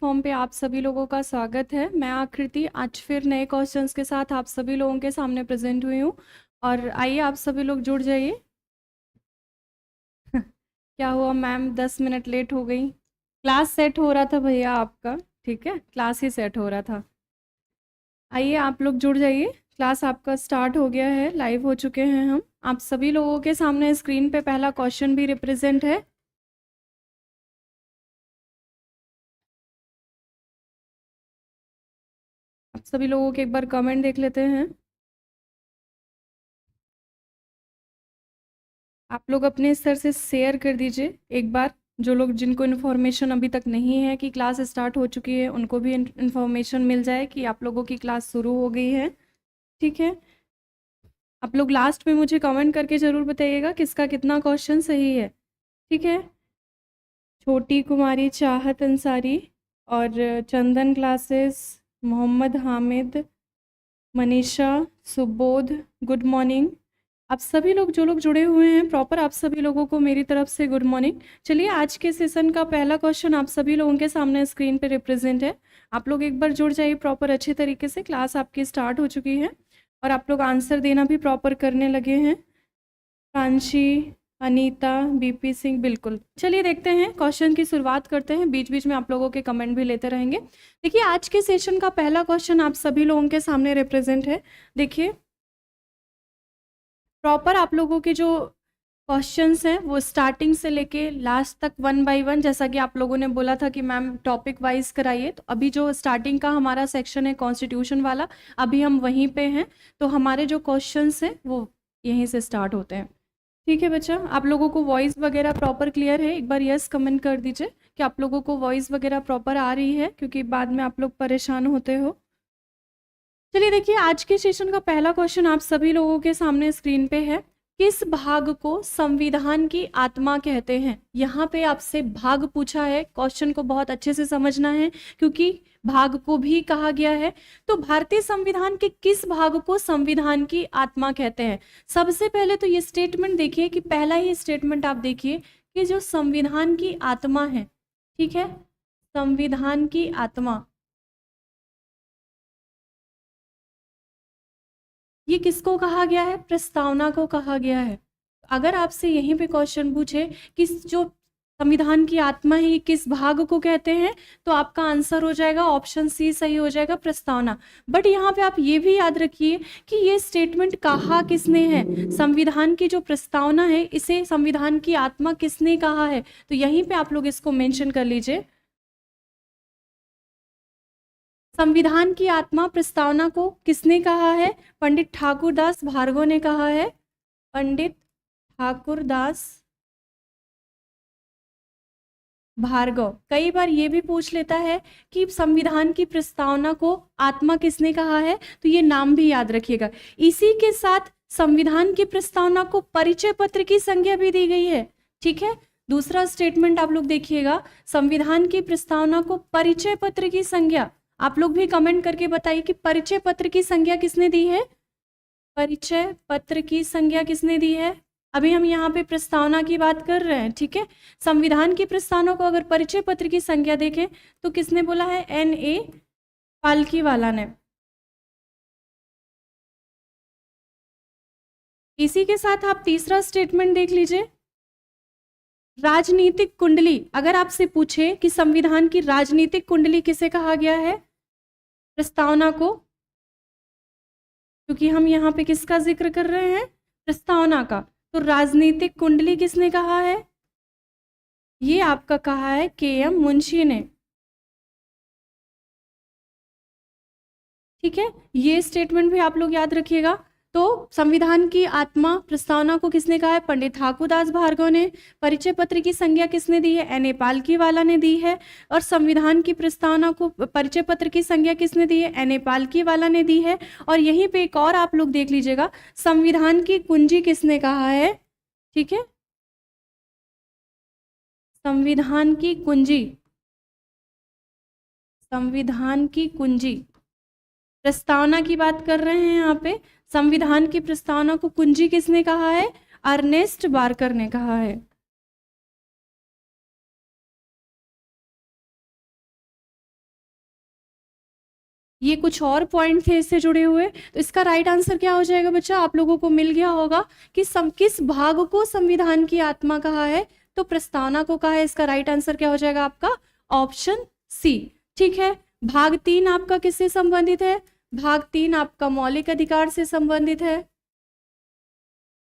Platform पे आप सभी लोगों का स्वागत है। मैं आकृति आज फिर नए क्वेश्चंस के साथ आप सभी लोगों के सामने प्रेजेंट हुई हूँ और आइए आप सभी लोग जुड़ जाइए। क्या हुआ मैम, 10 मिनट लेट हो गई। क्लास सेट हो रहा था भैया आपका, ठीक है, क्लास ही सेट हो रहा था। आइए आप लोग जुड़ जाइए, क्लास आपका स्टार्ट हो गया है, लाइव हो चुके हैं हम। आप सभी लोगों के सामने स्क्रीन पे पहला क्वेश्चन भी रिप्रेजेंट है। आप सभी लोगों के एक बार कमेंट देख लेते हैं। आप लोग अपने स्तर से शेयर कर दीजिए एक बार, जो लोग जिनको इन्फॉर्मेशन अभी तक नहीं है कि क्लास स्टार्ट हो चुकी है उनको भी इन्फॉर्मेशन मिल जाए कि आप लोगों की क्लास शुरू हो गई है। ठीक है, आप लोग लास्ट में मुझे कमेंट करके ज़रूर बताइएगा किसका कितना क्वेश्चन सही है। ठीक है, छोटी कुमारी चाहत अंसारी और Chandan classes, Mohammad Hamid, Manisha, Subodh, good morning. आप सभी लोग जो लोग जुड़े हुए हैं प्रॉपर, आप सभी लोगों को मेरी तरफ से गुड मॉर्निंग। चलिए, आज के सेशन का पहला क्वेश्चन आप सभी लोगों के सामने स्क्रीन पे रिप्रेजेंट है। आप लोग एक बार जुड़ जाइए प्रॉपर अच्छे तरीके से, क्लास आपकी स्टार्ट हो चुकी है और आप लोग आंसर देना भी प्रॉपर करने लगे हैं। कांशी, अनीता, बीपी सिंह, बिल्कुल। चलिए देखते हैं, क्वेश्चन की शुरुआत करते हैं, बीच बीच में आप लोगों के कमेंट भी लेते रहेंगे। देखिए, आज के सेशन का पहला क्वेश्चन आप सभी लोगों के सामने रिप्रेजेंट है। देखिए, प्रॉपर आप लोगों के जो क्वेश्चंस हैं वो स्टार्टिंग से लेके लास्ट तक वन बाय वन, जैसा कि आप लोगों ने बोला था कि मैम टॉपिक वाइज कराइए, तो अभी जो स्टार्टिंग का हमारा सेक्शन है कॉन्स्टिट्यूशन वाला, अभी हम वहीं पे हैं, तो हमारे जो क्वेश्चंस हैं वो यहीं से स्टार्ट होते हैं। ठीक है बच्चा, आप लोगों को वॉइस वगैरह प्रॉपर क्लियर है? एक बार यस कमेंट कर दीजिए कि आप लोगों को वॉइस वगैरह प्रॉपर आ रही है, क्योंकि बाद में आप लोग परेशान होते हो। चलिए देखिए, आज के सेशन का पहला क्वेश्चन आप सभी लोगों के सामने स्क्रीन पे है। किस भाग को संविधान की आत्मा कहते हैं? यहाँ पे आपसे भाग पूछा है, क्वेश्चन को बहुत अच्छे से समझना है क्योंकि भाग को भी कहा गया है। तो भारतीय संविधान के किस भाग को संविधान की आत्मा कहते हैं? सबसे पहले तो ये स्टेटमेंट देखिए कि पहला ही स्टेटमेंट आप देखिए कि जो संविधान की आत्मा है, ठीक है, संविधान की आत्मा, ये किसको कहा गया है? प्रस्तावना को कहा गया है। अगर आपसे यहीं पे क्वेश्चन पूछे कि जो संविधान की आत्मा है ये किस भाग को कहते हैं, तो आपका आंसर हो जाएगा ऑप्शन सी सही हो जाएगा, प्रस्तावना। बट यहाँ पे आप ये भी याद रखिए कि ये स्टेटमेंट कहा किसने है? संविधान की जो प्रस्तावना है इसे संविधान की आत्मा किसने कहा है? तो यहीं पे आप लोग इसको मेंशन कर लीजिए। संविधान की आत्मा प्रस्तावना को किसने कहा है? पंडित ठाकुरदास भार्गव ने कहा है। पंडित ठाकुरदास भार्गव। कई बार ये भी पूछ लेता है कि संविधान की प्रस्तावना को आत्मा किसने कहा है, तो ये नाम भी याद रखिएगा। इसी के साथ संविधान की प्रस्तावना को परिचय पत्र की संज्ञा भी दी गई है। ठीक है, दूसरा स्टेटमेंट आप लोग देखिएगा, संविधान की प्रस्तावना को परिचय पत्र की संज्ञा। आप लोग भी कमेंट करके बताइए कि परिचय पत्र की संज्ञा किसने दी है? परिचय पत्र की संज्ञा किसने दी है? अभी हम यहाँ पे प्रस्तावना की बात कर रहे हैं, ठीक है। संविधान की प्रस्तावना को अगर परिचय पत्र की संज्ञा देखें तो किसने बोला है? N.A. पालकीवाला ने। इसी के साथ आप तीसरा स्टेटमेंट देख लीजिए, राजनीतिक कुंडली। अगर आपसे पूछे कि संविधान की राजनीतिक कुंडली किसे कहा गया है? प्रस्तावना को, क्योंकि हम यहाँ पे किसका जिक्र कर रहे हैं? प्रस्तावना का। तो राजनीतिक कुंडली किसने कहा है? ये आपका कहा है K.M. मुंशी ने। ठीक है, ये स्टेटमेंट भी आप लोग याद रखिएगा। तो संविधान की आत्मा प्रस्तावना को किसने कहा है? पंडित ठाकुरदास भार्गव ने। परिचय पत्र की संज्ञा किसने दी है? N.A. पालकीवाला ने दी है। और संविधान की प्रस्तावना को परिचय पत्र की संज्ञा किसने दी है? N.A. पालकीवाला ने दी है। और यहीं पे एक और आप लोग देख लीजिएगा, संविधान की कुंजी किसने कहा है? ठीक है, संविधान की कुंजी, संविधान की कुंजी, प्रस्तावना की बात कर रहे हैं यहाँ पे। संविधान की प्रस्तावना को कुंजी किसने कहा है? अर्नेस्ट बार्कर ने कहा है। ये कुछ और पॉइंट थे इससे जुड़े हुए। तो इसका राइट आंसर क्या हो जाएगा बच्चा, आप लोगों को मिल गया होगा कि किस भाग को संविधान की आत्मा कहा है, तो प्रस्तावना को कहा है। इसका राइट आंसर क्या हो जाएगा आपका, ऑप्शन सी। ठीक है, भाग 3 आपका किससे संबंधित है, भाग 3 आपका मौलिक अधिकार से संबंधित है।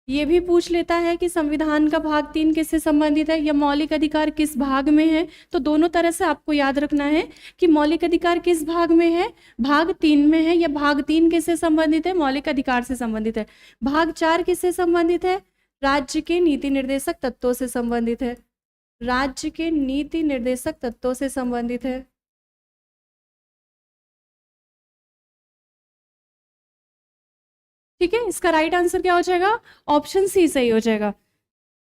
ये भी पूछ लेता है कि संविधान का भाग 3 किससे संबंधित है या मौलिक अधिकार किस भाग में है। तो दोनों तरह से आपको याद रखना है कि मौलिक अधिकार किस भाग में है, भाग 3 में है, या भाग 3 किससे संबंधित है, मौलिक अधिकार से संबंधित है। भाग 4 किससे संबंधित है, राज्य के नीति निर्देशक तत्वों से संबंधित है, राज्य के नीति निर्देशक तत्वों से संबंधित है। ठीक है, इसका राइट आंसर क्या हो जाएगा, ऑप्शन सी सही हो जाएगा।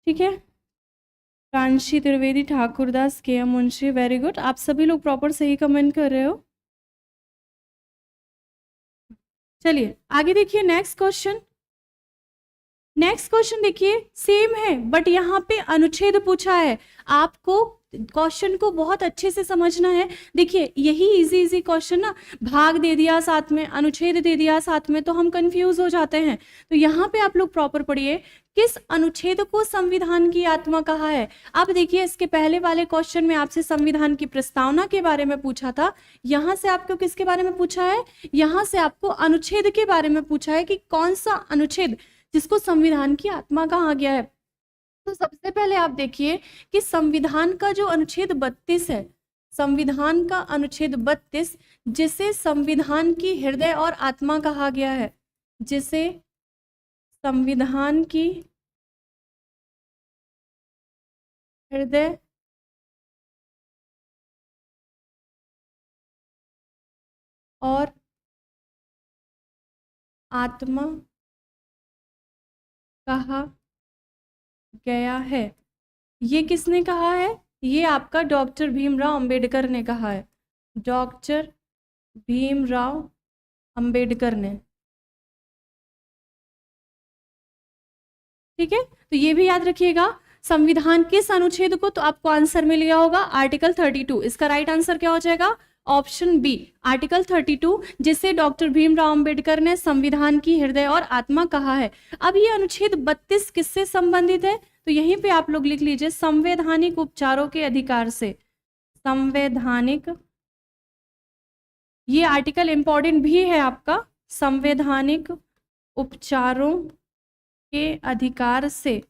ठीक है, कांशी त्रिवेदी, ठाकुरदास, के एम मुंशी, वेरी गुड, आप सभी लोग प्रॉपर सही कमेंट कर रहे हो। चलिए आगे देखिए, नेक्स्ट क्वेश्चन। नेक्स्ट क्वेश्चन देखिए, सेम है बट यहाँ पे अनुच्छेद पूछा है। आपको क्वेश्चन को बहुत अच्छे से समझना है। देखिए यही इजी क्वेश्चन ना, भाग दे दिया साथ में, अनुच्छेद दे दिया साथ में, तो हम कंफ्यूज हो जाते हैं। तो यहाँ पे आप लोग प्रॉपर पढ़िए, किस अनुच्छेद को संविधान की आत्मा कहा है। अब देखिए, इसके पहले वाले क्वेश्चन में आपसे संविधान की प्रस्तावना के बारे में पूछा था, यहाँ से आपको किसके बारे में पूछा है, यहाँ से आपको अनुच्छेद के बारे में पूछा है कि कौन सा अनुच्छेद जिसको संविधान की आत्मा कहा गया है। तो सबसे पहले आप देखिए कि संविधान का जो अनुच्छेद 32 है, संविधान का अनुच्छेद 32, जिसे संविधान की हृदय और आत्मा कहा गया है, जिसे संविधान की हृदय और आत्मा कहा गया है। ये किसने कहा है, ये आपका डॉक्टर भीमराव अंबेडकर ने कहा है, डॉक्टर भीमराव अंबेडकर ने। ठीक है, तो ये भी याद रखिएगा, संविधान किस अनुच्छेद को, तो आपको आंसर मिल गया होगा आर्टिकल 32। इसका राइट आंसर क्या हो जाएगा, ऑप्शन बी, आर्टिकल 32, जिसे डॉक्टर भीमराव अंबेडकर ने संविधान की हृदय और आत्मा कहा है। अब ये अनुच्छेद 32 किससे संबंधित है, तो यहीं पे आप लोग लिख लीजिए, संवैधानिक उपचारों के अधिकार से। संवैधानिक, ये आर्टिकल इंपॉर्टेंट भी है आपका, संवैधानिक उपचारों के अधिकार से।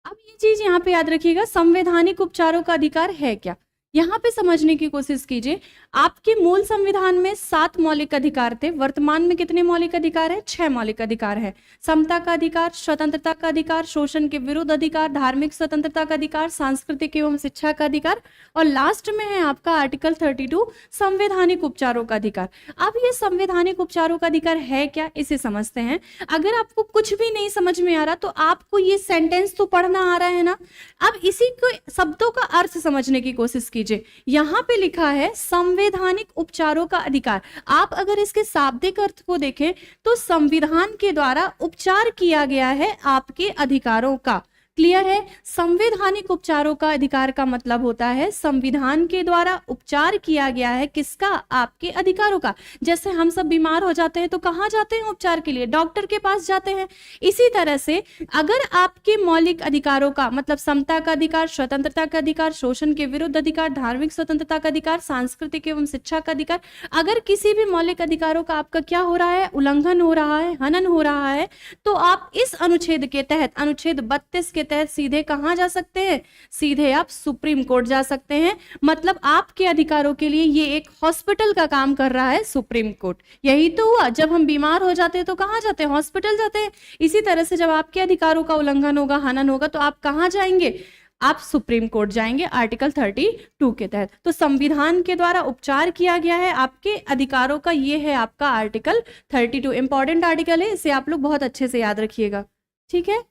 अब ये चीज यहाँ पे याद रखिएगा, संवैधानिक उपचारों का अधिकार है क्या, यहाँ पे समझने की कोशिश कीजिए। आपके मूल संविधान में 7 मौलिक अधिकार थे, वर्तमान में कितने मौलिक अधिकार हैं, 6 मौलिक अधिकार है। समता का अधिकार, स्वतंत्रता का अधिकार, शोषण के विरुद्ध अधिकार, धार्मिक स्वतंत्रता का अधिकार, सांस्कृतिक एवं शिक्षा का अधिकार, और लास्ट में है आपका आर्टिकल 32, संवैधानिक उपचारों का अधिकार। अब ये संवैधानिक उपचारों का अधिकार है क्या, इसे समझते हैं। अगर आपको कुछ भी नहीं समझ में आ रहा तो आपको ये सेंटेंस तो पढ़ना आ रहा है ना, अब इसी को शब्दों का अर्थ समझने की कोशिश कीजिए। यहाँ पे लिखा है संवैधानिक उपचारों का अधिकार, आप अगर इसके शाब्दिक अर्थ को देखें तो संविधान के द्वारा उपचार किया गया है आपके अधिकारों का। क्लियर है, संवैधानिक उपचारों का अधिकार का मतलब होता है संविधान के द्वारा उपचार किया गया है किसका, आपके अधिकारों का। जैसे हम सब बीमार हो जाते हैं तो कहाँ जाते हैं उपचार के लिए, डॉक्टर के पास जाते हैं। इसी तरह से अगर आपके मौलिक अधिकारों का मतलब समता का अधिकार, स्वतंत्रता का अधिकार, शोषण के विरुद्ध अधिकार, धार्मिक स्वतंत्रता का अधिकार, सांस्कृतिक एवं शिक्षा का अधिकार, अगर किसी भी मौलिक अधिकारों का आपका क्या हो रहा है, उल्लंघन हो रहा है, हनन हो रहा है, तो आप इस अनुच्छेद के तहत, अनुच्छेद 32 के तहत सीधे कहां जा सकते हैं, सीधे आप सुप्रीम कोर्ट जा सकते हैं। मतलब आपके अधिकारों के लिए ये एक हॉस्पिटल का काम कर रहा है सुप्रीम कोर्ट। यही तो हुआ, जब हम बीमार हो जाते हैं तो कहां जाते हैं, हॉस्पिटल जाते हैं। इसी तरह से जब आपके अधिकारों का उल्लंघन होगा, हनन होगा, तो आप कहां जाएंगे, आप सुप्रीम कोर्ट जाएंगे आर्टिकल 32 के तहत। तो संविधान के द्वारा उपचार किया गया है आपके अधिकारों का, ये है आपका आर्टिकल 32। इंपॉर्टेंट आर्टिकल है, इसे आप लोग बहुत अच्छे से याद रखिएगा। ठीक है,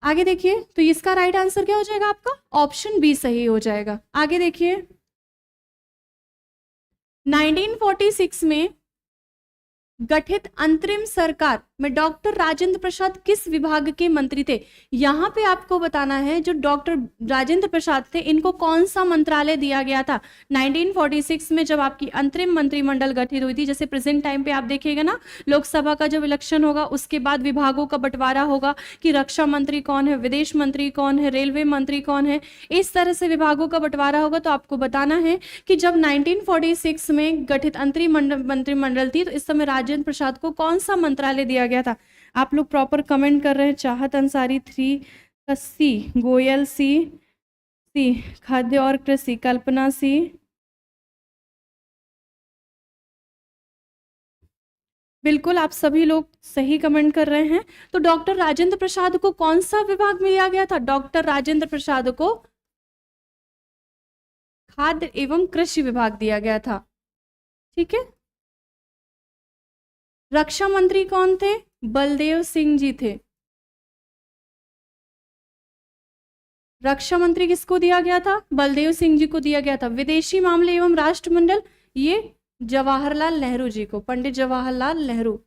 आगे देखिए, तो इसका राइट आंसर क्या हो जाएगा आपका, ऑप्शन बी सही हो जाएगा। आगे देखिए, 1946 में गठित अंतरिम सरकार में डॉक्टर राजेंद्र प्रसाद किस विभाग के मंत्री थे? यहाँ पे आपको बताना है जो डॉक्टर राजेंद्र प्रसाद थे इनको कौन सा मंत्रालय दिया गया था 1946 में जब आपकी अंतरिम मंत्रिमंडल गठित हुई थी। जैसे प्रेजेंट टाइम पे आप देखिएगा ना, लोकसभा का जब इलेक्शन होगा उसके बाद विभागों का बंटवारा होगा कि रक्षा मंत्री कौन है, विदेश मंत्री कौन है, रेलवे मंत्री कौन है, इस तरह से विभागों का बंटवारा होगा। तो आपको बताना है कि जब 1946 में गठित अंतरिम मंत्रिमंडल थी तो इस समय राजेंद्र प्रसाद को कौन सा मंत्रालय दिया गया था? आप लोग प्रॉपर कमेंट कर रहे हैं। चाहत अंसारी 3 का सी, गोयल सी, खाद्य और कृषि कल्पना सी, बिल्कुल आप सभी लोग सही कमेंट कर रहे हैं। तो डॉक्टर राजेंद्र प्रसाद को कौन सा विभाग में दिया गया था? डॉक्टर राजेंद्र प्रसाद को खाद्य एवं कृषि विभाग दिया गया था। ठीक है। रक्षा मंत्री कौन थे? बलदेव सिंह जी थे। रक्षा मंत्री किसको दिया गया था? बलदेव सिंह जी को दिया गया था। विदेशी मामले एवं राष्ट्रमंडल ये जवाहरलाल नेहरू जी को, पंडित जवाहरलाल नेहरू,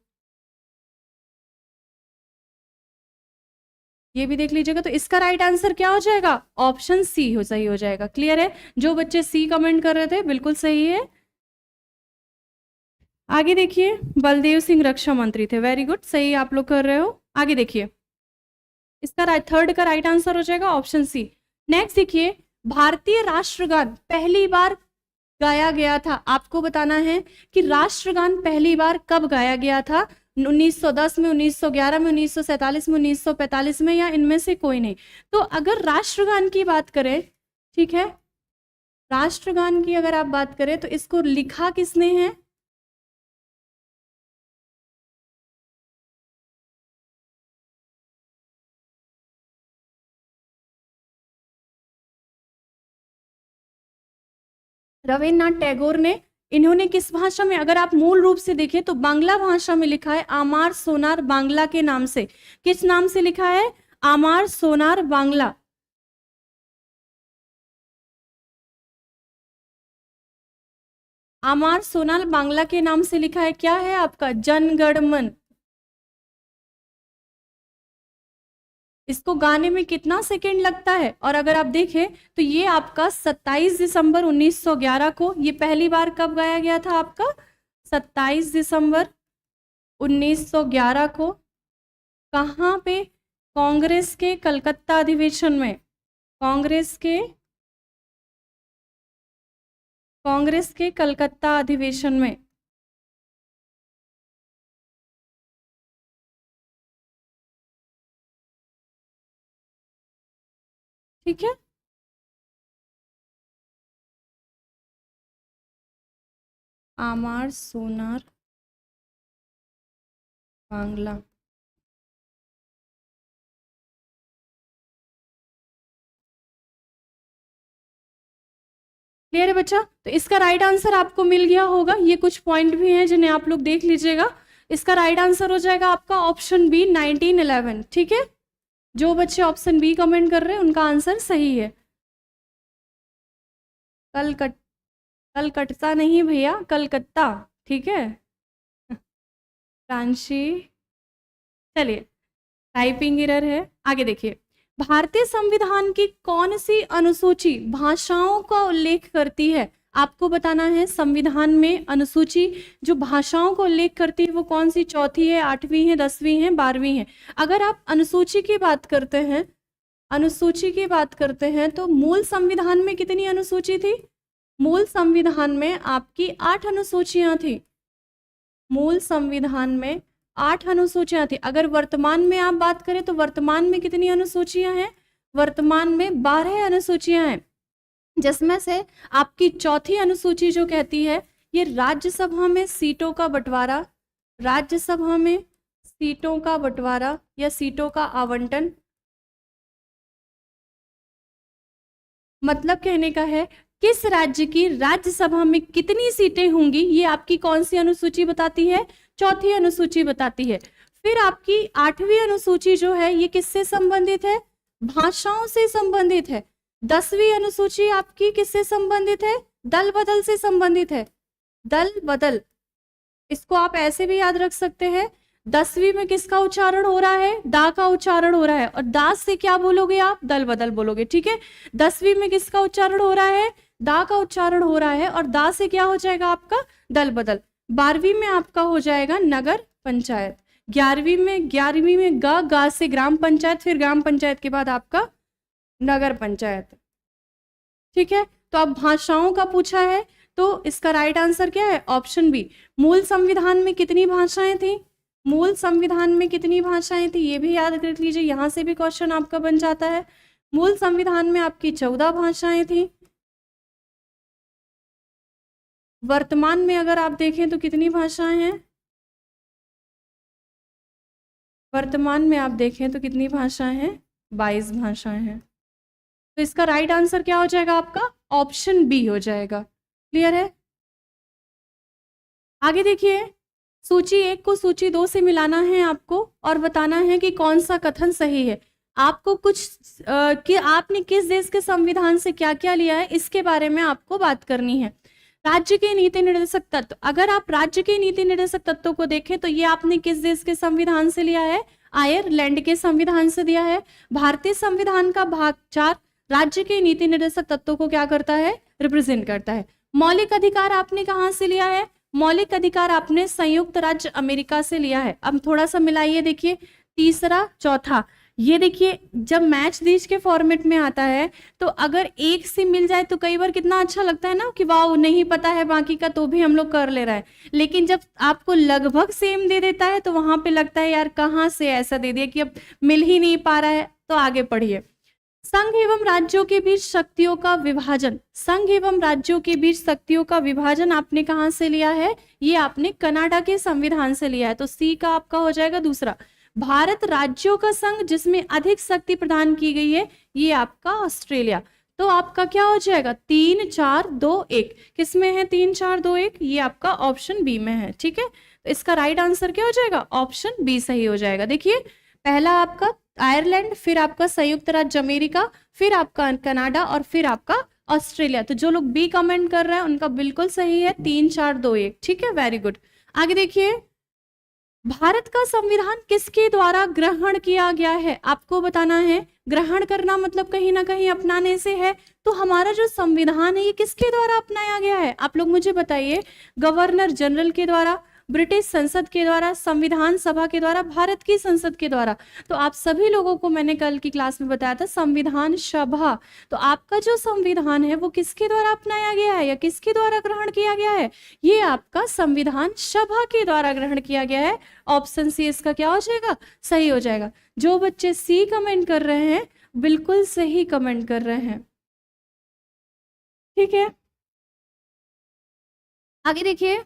ये भी देख लीजिएगा। तो इसका राइट आंसर क्या हो जाएगा? ऑप्शन सी हो, सही हो जाएगा। क्लियर है? जो बच्चे सी कमेंट कर रहे थे बिल्कुल सही है। आगे देखिए, बलदेव सिंह रक्षा मंत्री थे। वेरी गुड, सही आप लोग कर रहे हो। आगे देखिए, इसका थर्ड का राइट आंसर हो जाएगा ऑप्शन सी। नेक्स्ट देखिए, भारतीय राष्ट्रगान पहली बार गाया गया था। आपको बताना है कि राष्ट्रगान पहली बार कब गाया गया था? 1910 में, 1911 में, 1947 में, 1945 में, या इनमें से कोई नहीं। तो अगर राष्ट्रगान की बात करें, ठीक है, राष्ट्रगान की अगर आप बात करें तो इसको लिखा किसने है? रविन्द्रनाथ टैगोर ने। इन्होंने किस भाषा में, अगर आप मूल रूप से देखें तो बांग्ला भाषा में लिखा है, आमार सोनार बांग्ला के नाम से। किस नाम से लिखा है? आमार सोनार बांग्ला। आमार सोनार बांग्ला के नाम से लिखा है। क्या है आपका? जनगण मन। इसको गाने में कितना सेकेंड लगता है? और अगर आप देखें तो ये आपका 27 दिसंबर 1911 को, ये पहली बार कब गाया गया था आपका? 27 दिसंबर 1911 को। कहाँ पे? कांग्रेस के कलकत्ता अधिवेशन में। कांग्रेस के कलकत्ता अधिवेशन में। ठीक है। आमार सोनार बांग्ला। क्लियर है बच्चा? तो इसका राइट आंसर आपको मिल गया होगा। ये कुछ पॉइंट भी हैं जिन्हें आप लोग देख लीजिएगा। इसका राइट आंसर हो जाएगा आपका ऑप्शन बी 1911। ठीक है। जो बच्चे ऑप्शन बी कमेंट कर रहे हैं उनका आंसर सही है। कलकत्ता नहीं भैया, कलकत्ता। ठीक है। कांशी, चलिए टाइपिंग एरर है। आगे देखिए, भारतीय संविधान की कौन सी अनुसूची भाषाओं का उल्लेख करती है? आपको बताना है संविधान में अनुसूची जो भाषाओं को उल्लेख करती है वो कौन सी? चौथी है, 8वीं है, 10वीं है, 12वीं है। अगर आप अनुसूची की बात करते हैं, अनुसूची की बात करते हैं तो मूल संविधान में कितनी अनुसूची थी? मूल संविधान में आपकी 8 अनुसूचियां थी। मूल संविधान में 8 अनुसूचियां थी। अगर वर्तमान में आप बात करें तो वर्तमान में कितनी अनुसूचियां हैं? वर्तमान में 12 अनुसूचियां हैं, जिसमें से आपकी चौथी अनुसूची जो कहती है ये राज्यसभा में सीटों का बंटवारा, राज्यसभा में सीटों का बंटवारा या सीटों का आवंटन, मतलब कहने का है किस राज्य की राज्यसभा में कितनी सीटें होंगी, ये आपकी कौन सी अनुसूची बताती है? चौथी अनुसूची बताती है। फिर आपकी 8वीं अनुसूची जो है ये किससे संबंधित है? भाषाओं से संबंधित है। 10वीं अनुसूची आपकी किससे संबंधित है? दल बदल से संबंधित है। दल बदल, इसको आप ऐसे भी याद रख सकते हैं, 10वीं में किसका उच्चारण हो रहा है? दा का उच्चारण हो रहा है, और दा से क्या बोलोगे आप? दल बदल बोलोगे, ठीक है। 10वीं में किसका उच्चारण हो रहा है? दा का उच्चारण हो रहा है, और दा से क्या हो जाएगा आपका? दल बदल। 12वीं में आपका हो जाएगा नगर पंचायत। 11वीं में गा से ग्राम पंचायत, फिर ग्राम पंचायत के बाद आपका नगर पंचायत, ठीक है। तो अब भाषाओं का पूछा है, तो इसका राइट आंसर क्या है? Option B. मूल संविधान में कितनी भाषाएं थी? मूल संविधान में कितनी भाषाएं थी, ये भी याद कर लीजिए, यहां से भी क्वेश्चन आपका बन जाता है। मूल संविधान में आपकी 14 भाषाएं थी। वर्तमान में अगर आप देखें तो कितनी भाषाएं हैं? वर्तमान में आप देखें तो कितनी भाषाएं हैं? 22 भाषाएं हैं। तो इसका राइट आंसर क्या हो जाएगा आपका? ऑप्शन बी हो जाएगा। क्लियर है? आगे देखिए, सूची 1 को सूची 2 से मिलाना है आपको, और बताना है कि कौन सा कथन सही है। आपको कि आपने किस देश के संविधान से क्या क्या लिया है, इसके बारे में आपको बात करनी है। राज्य के नीति निर्देशक तत्व, अगर आप राज्य के नीति निर्देशक तत्वों को देखें तो ये आपने किस देश के संविधान से लिया है? आयरलैंड के संविधान से दिया है। भारतीय संविधान का भाग 4 राज्य के नीति निर्देशक तत्वों को क्या करता है? रिप्रेजेंट करता है। मौलिक अधिकार आपने कहाँ से लिया है? मौलिक अधिकार आपने संयुक्त राज्य अमेरिका से लिया है। अब थोड़ा सा मिलाइए, देखिए तीसरा चौथा, ये देखिए जब मैच दीज के फॉर्मेट में आता है तो अगर एक से मिल जाए तो कई बार कितना अच्छा लगता है ना, कि वाह नहीं पता है बाकी का तो भी हम लोग कर ले रहे हैं। लेकिन जब आपको लगभग सेम दे देता है तो वहां पे लगता है यार कहाँ से ऐसा दे दिया कि अब मिल ही नहीं पा रहा है। तो आगे पढ़िए, संघ एवं राज्यों के बीच शक्तियों का विभाजन, संघ एवं राज्यों के बीच शक्तियों का विभाजन आपने कहां से लिया है? ये आपने कनाडा के संविधान से लिया है। तो सी का आपका हो जाएगा दूसरा। भारत राज्यों का संघ जिसमें अधिक शक्ति प्रदान की गई है, ये आपका ऑस्ट्रेलिया। तो आपका क्या हो जाएगा? 3 4 2 1। किसमें है 3 4 2 1? ये आपका ऑप्शन बी में है, ठीक है। तो इसका राइट आंसर क्या हो जाएगा? ऑप्शन बी सही हो जाएगा। देखिए पहला आपका आयरलैंड, फिर आपका संयुक्त राज्य अमेरिका, फिर आपका कनाडा, और फिर आपका ऑस्ट्रेलिया। तो जो लोग बी कमेंट कर रहे हैं उनका बिल्कुल सही है, 3 4 2 1, ठीक है, वेरी गुड। आगे देखिए, भारत का संविधान किसके द्वारा ग्रहण किया गया है? आपको बताना है। ग्रहण करना मतलब कहीं ना कहीं अपनाने से है। तो हमारा जो संविधान है ये किसके द्वारा अपनाया गया है? आप लोग मुझे बताइए। गवर्नर जनरल के द्वारा, ब्रिटिश संसद के द्वारा, संविधान सभा के द्वारा, भारत की संसद के द्वारा। तो आप सभी लोगों को मैंने कल की क्लास में बताया था संविधान सभा। तो आपका जो संविधान है वो किसके द्वारा अपनाया गया है या किसके द्वारा ग्रहण किया गया है? ये आपका संविधान सभा के द्वारा ग्रहण किया गया है। ऑप्शन सी इसका क्या हो जाएगा? सही हो जाएगा। जो बच्चे सी कमेंट कर रहे हैं बिल्कुल सही कमेंट कर रहे हैं, ठीक है। आगे देखिए,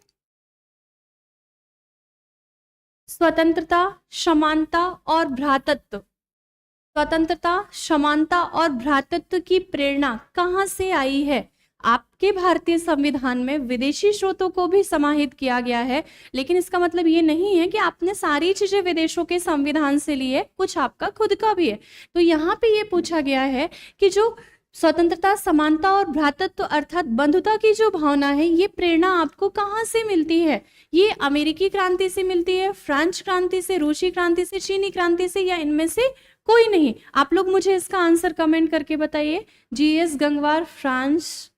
स्वतंत्रता, समानता और भ्रातृत्व, स्वतंत्रता, समानता और भ्रातृत्व की प्रेरणा कहाँ से आई है? आपके भारतीय संविधान में विदेशी स्रोतों को भी समाहित किया गया है, लेकिन इसका मतलब ये नहीं है कि आपने सारी चीजें विदेशों के संविधान से ली है, कुछ आपका खुद का भी है। तो यहाँ पे ये पूछा गया है कि जो स्वतंत्रता, समानता और भ्रातृत्व अर्थात बंधुता की जो भावना है, ये प्रेरणा आपको कहाँ से मिलती है? ये अमेरिकी क्रांति से मिलती है, फ्रेंच क्रांति से, रूसी क्रांति से, चीनी क्रांति से, या इनमें से कोई नहीं? आप लोग मुझे इसका आंसर कमेंट करके बताइए। जीएस गंगवार, फ्रांस,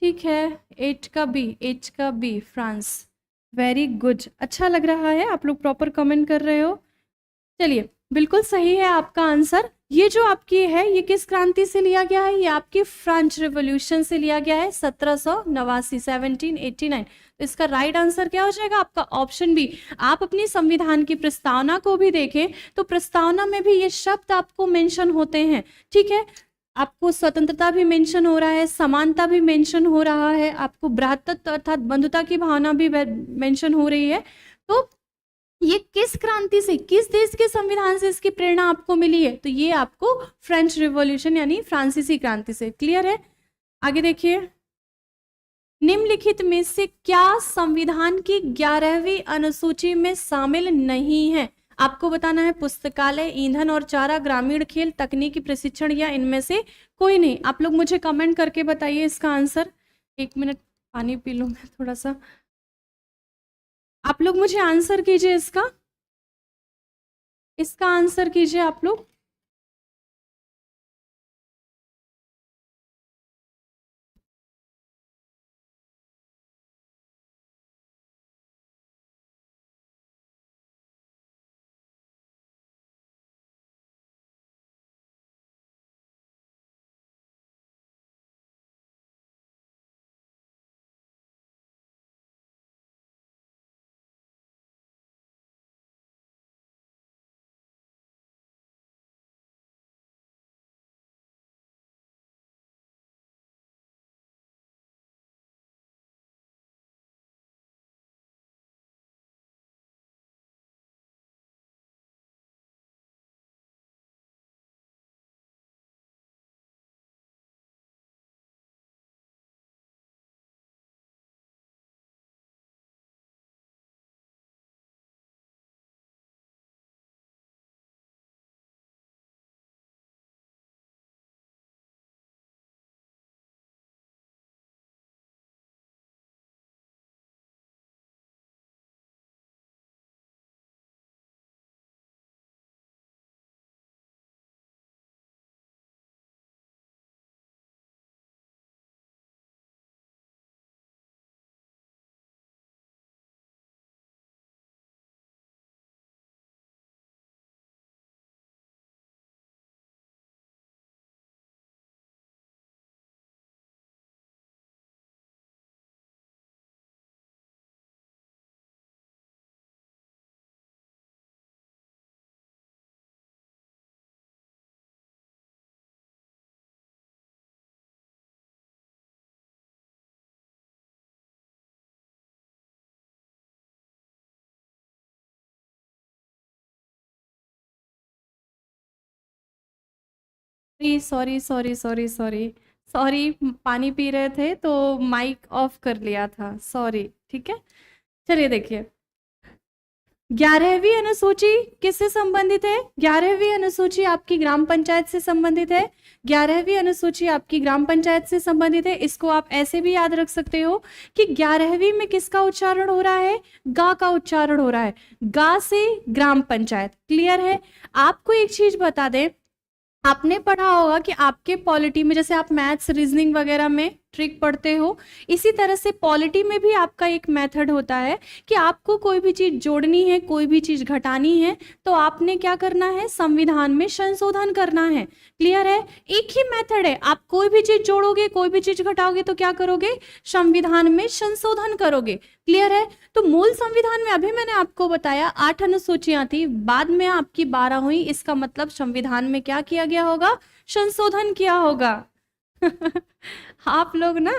ठीक है। एच का बी फ्रांस, वेरी गुड, अच्छा लग रहा है, आप लोग प्रॉपर कमेंट कर रहे हो। चलिए बिल्कुल सही है आपका आंसर। ये जो आपकी है ये किस क्रांति से लिया गया है? ये आपकी फ्रेंच रिवॉल्यूशन से लिया गया है, 1789, 1789। तो इसका राइट आंसर क्या हो जाएगा आपका? Option B. आप अपनी संविधान की प्रस्तावना को भी देखें तो प्रस्तावना में भी ये शब्द आपको मेंशन होते हैं, ठीक है। आपको स्वतंत्रता भी मेंशन हो रहा है, समानता भी मेंशन हो रहा है, आपको भ्रातृत्व अर्थात बंधुता की भावना भी मेंशन हो रही है। तो ये किस क्रांति से, किस देश के संविधान से इसकी प्रेरणा आपको मिली है? तो ये आपको फ्रेंच रिवॉल्यूशन यानी फ्रांसीसी क्रांति से। क्लियर है? आगे देखिए, निम्नलिखित में से क्या संविधान की 11वीं अनुसूची में शामिल नहीं है? आपको बताना है। पुस्तकालय, ईंधन और चारा, ग्रामीण खेल, तकनीकी प्रशिक्षण, या इनमें से कोई नहीं? आप लोग मुझे कमेंट करके बताइए इसका आंसर। 1 मिनट पानी पी लूं मैं थोड़ा सा। आप लोग मुझे आंसर कीजिए इसका। इसका आंसर कीजिए आप लोग। Sorry sorry sorry sorry sorry, पानी पी रहे थे तो माइक ऑफ कर लिया था, सॉरी। ठीक है, चलिए देखिए, 11वीं अनुसूची किससे संबंधित है? 11वीं अनुसूची आपकी ग्राम पंचायत से संबंधित है। 11वीं अनुसूची आपकी ग्राम पंचायत से संबंधित है। इसको आप ऐसे भी याद रख सकते हो कि 11वीं में किसका उच्चारण हो रहा है? गा का उच्चारण हो रहा है। गा से ग्राम पंचायत। क्लियर है? आपको एक चीज बता दें, आपने पढ़ा होगा कि आपके पॉलिटी में, जैसे आप मैथ्स रीजनिंग वगैरह में ट्रिक पढ़ते हो, इसी तरह से पॉलिटी में भी आपका एक मेथड होता है कि आपको कोई भी चीज जोड़नी है, कोई भी चीज घटानी है, तो आपने क्या करना है? संविधान में संशोधन करना है। क्लियर है? एक ही मेथड है, आप कोई भी चीज जोड़ोगे, कोई भी चीज घटाओगे तो क्या करोगे? संविधान में संशोधन करोगे। क्लियर है? तो मूल संविधान में अभी मैंने आपको बताया 8 अनुसूचियां थी, बाद में आपकी 12 हुई। इसका मतलब संविधान में क्या किया गया होगा? संशोधन किया होगा। आप लोग ना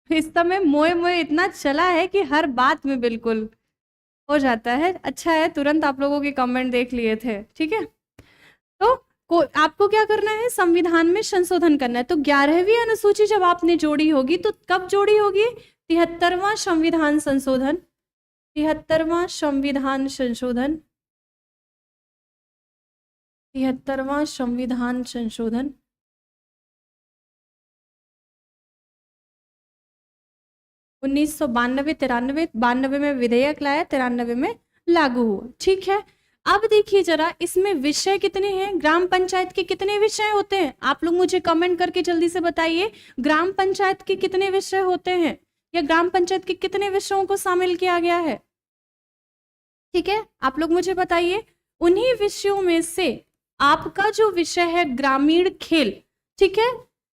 इस समय मोए मोए इतना चला है कि हर बात में बिल्कुल हो जाता है। अच्छा है, तुरंत आप लोगों के कमेंट देख लिए थे। ठीक है, तो आपको क्या करना है? संविधान में संशोधन करना है। तो 11वीं अनुसूची जब आपने जोड़ी होगी तो कब जोड़ी होगी? 73वां संविधान संशोधन, 73वां संविधान संशोधन, 73वां संविधान संशोधन। 1992, 93, 92 में विधेयक लाया, 93 में लागू हुआ। ठीक है, अब देखिए जरा, इसमें विषय कितने हैं? ग्राम पंचायत के कितने विषय होते हैं? आप लोग मुझे कमेंट करके जल्दी से बताइए, ग्राम पंचायत के कितने विषय होते हैं, या ग्राम पंचायत के कितने विषयों को शामिल किया गया है? ठीक है, आप लोग मुझे बताइए। उन्हीं विषयों में से आपका जो विषय है ग्रामीण खेल, ठीक है,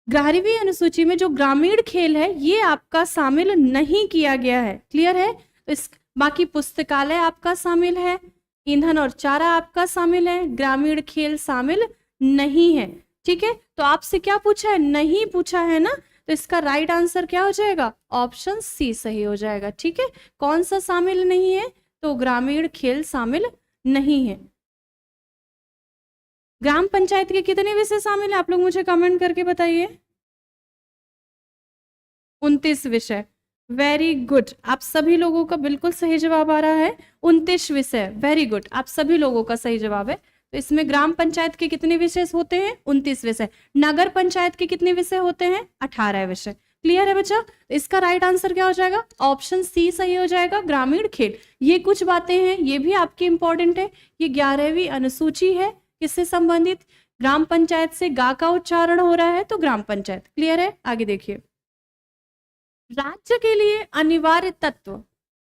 11वीं अनुसूची में जो ग्रामीण खेल है ये आपका शामिल नहीं किया गया है। क्लियर है? तो इस बाकी पुस्तकालय आपका शामिल है, ईंधन और चारा आपका शामिल है, ग्रामीण खेल शामिल नहीं है। ठीक है, तो आपसे क्या पूछा है? नहीं पूछा है ना, तो इसका राइट आंसर क्या हो जाएगा? ऑप्शन सी सही हो जाएगा। ठीक है, कौन सा शामिल नहीं है? तो ग्रामीण खेल शामिल नहीं है। ग्राम पंचायत के कितने विषय शामिल है? आप लोग मुझे कमेंट करके बताइए। 29 विषय। वेरी गुड, आप सभी लोगों का बिल्कुल सही जवाब आ रहा है। 29 विषय, वेरी गुड, आप सभी लोगों का सही जवाब है। तो इसमें ग्राम पंचायत के कितने विषय होते हैं? 29 विषय। नगर पंचायत के कितने विषय होते हैं? 18 विषय। क्लियर है बच्चा? इसका राइट आंसर क्या हो जाएगा? ऑप्शन सी सही हो जाएगा, ग्रामीण खेल। ये कुछ बातें हैं, ये भी आपकी इंपॉर्टेंट है। ये 11वीं अनुसूची है, किससे संबंधित? ग्राम पंचायत से गा का उच्चारण हो रहा है तो ग्राम पंचायत। क्लियर है? आगे देखिए, राज्य के लिए अनिवार्य तत्व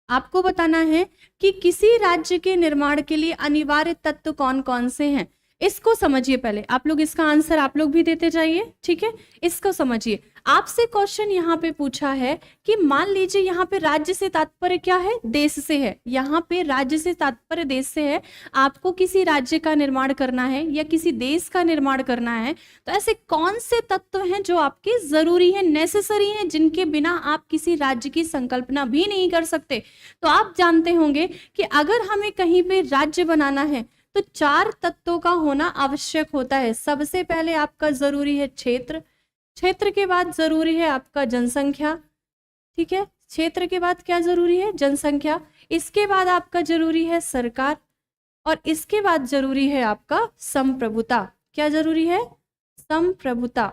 आपको बताना है कि किसी राज्य के निर्माण के लिए अनिवार्य तत्व कौन कौन से हैं। इसको समझिए पहले, आप लोग इसका आंसर आप लोग भी देते जाइए, ठीक है? इसको समझिए। आपसे क्वेश्चन यहाँ पे पूछा है कि मान लीजिए यहाँ पे राज्य से तात्पर्य क्या है? देश से है। यहाँ पे राज्य से तात्पर्य देश से है। आपको किसी राज्य का निर्माण करना है या किसी देश का निर्माण करना है, तो ऐसे कौन से तत्व हैं जो आपके जरूरी हैं, नेसेसरी हैं, जिनके बिना आप किसी राज्य की संकल्पना भी नहीं कर सकते? तो आप जानते होंगे कि अगर हमें कहीं पे राज्य बनाना है तो 4 तत्वों का होना आवश्यक होता है। सबसे पहले आपका जरूरी है क्षेत्र, क्षेत्र के बाद जरूरी है आपका जनसंख्या, ठीक है? क्षेत्र के बाद क्या जरूरी है? जनसंख्या। इसके बाद आपका जरूरी है सरकार, और इसके बाद जरूरी है आपका संप्रभुता। क्या जरूरी है? संप्रभुता।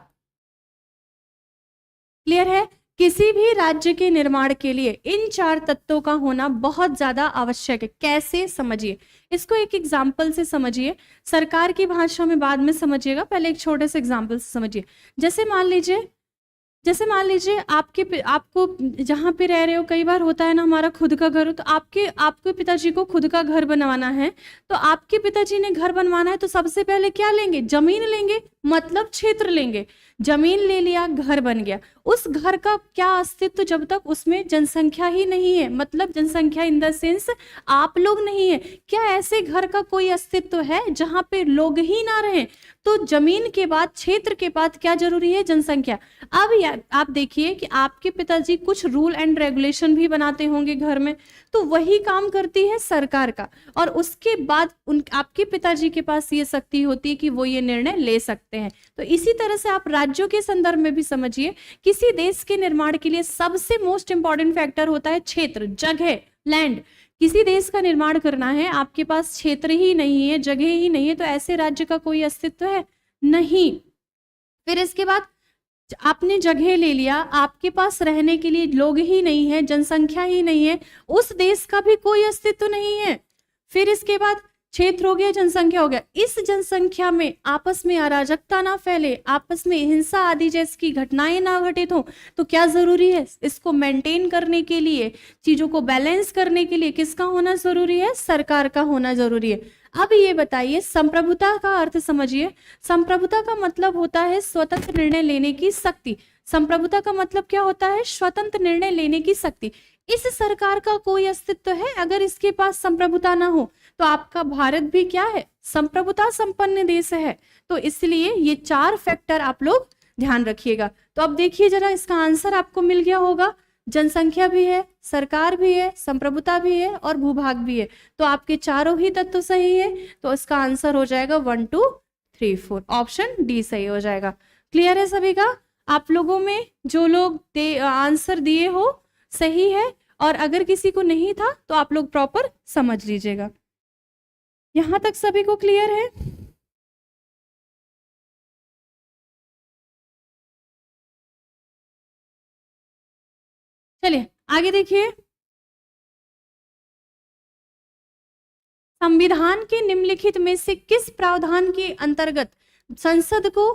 क्लियर है? किसी भी राज्य के निर्माण के लिए इन 4 तत्वों का होना बहुत ज्यादा आवश्यक है। कैसे? समझिए इसको, एक एग्जाम्पल से समझिए। सरकार की भाषा में बाद में समझिएगा, पहले एक छोटे से एग्जाम्पल से समझिए। जैसे मान लीजिए आपको जहाँ पे रह रहे हो, कई बार होता है ना हमारा खुद का घर हो, तो आपके पिताजी को खुद का घर बनवाना है। तो आपके पिताजी ने घर बनवाना है तो सबसे पहले क्या लेंगे? जमीन लेंगे, मतलब क्षेत्र लेंगे। जमीन ले लिया, घर बन गया। उस घर का क्या अस्तित्व जब तक उसमें जनसंख्या ही नहीं है, मतलब जनसंख्या इन द सेंस आप लोग नहीं है। क्या ऐसे घर का कोई अस्तित्व है जहां पे लोग ही ना रहे? तो जमीन के बाद, क्षेत्र के बाद क्या जरूरी है? जनसंख्या। अब आप देखिए कि आपके पिताजी कुछ रूल एंड रेगुलेशन भी बनाते होंगे घर में, तो वही काम करती है सरकार का। और उसके बाद आपके पिताजी के पास ये शक्ति होती है कि वो ये निर्णय ले सकते हैं। तो इसी तरह से आप राज्यों के संदर्भ में भी समझिए, किसी देश के निर्माण के लिए सबसे मोस्ट इंपॉर्टेंट फैक्टर होता है क्षेत्र, जगह, लैंड। किसी देश का निर्माण करना है, आपके पास क्षेत्र ही नहीं है, जगह ही नहीं है, तो ऐसे राज्य का कोई अस्तित्व है? नहीं। फिर इसके बाद आपने जगह ले लिया, आपके पास रहने के लिए लोग ही नहीं है, जनसंख्या ही नहीं है, उस देश का भी कोई अस्तित्व नहीं है। फिर इसके बाद क्षेत्र हो गया, जनसंख्या हो गया। इस जनसंख्या में आपस में अराजकता ना फैले, आपस में हिंसा आदि जैसी घटनाएं ना घटित हो, तो क्या जरूरी है? इसको मेंटेन करने के लिए, चीजों को बैलेंस करने के लिए किसका होना जरूरी है? सरकार का होना जरूरी है। अब ये बताइए, संप्रभुता का अर्थ समझिए। संप्रभुता का मतलब होता है स्वतंत्र निर्णय लेने की शक्ति। संप्रभुता का मतलब क्या होता है? स्वतंत्र निर्णय लेने की शक्ति। इस सरकार का कोई अस्तित्व है अगर इसके पास संप्रभुता ना हो? तो आपका भारत भी क्या है? संप्रभुता संपन्न देश है। तो इसलिए ये 4 फैक्टर आप लोग ध्यान रखिएगा। तो अब देखिए जरा, इसका आंसर आपको मिल गया होगा। जनसंख्या भी है, सरकार भी है, संप्रभुता भी है और भूभाग भी है। तो आपके चारों ही तत्व सही है। तो इसका आंसर हो जाएगा 1 2 3 4, ऑप्शन डी सही हो जाएगा। क्लियर है सभी का? आप लोगों में जो लोग आंसर दिए हो सही है, और अगर किसी को नहीं था तो आप लोग प्रॉपर समझ लीजिएगा। यहां तक सभी को क्लियर है? चलिए आगे देखिए। संविधान के निम्नलिखित में से किस प्रावधान के अंतर्गत संसद को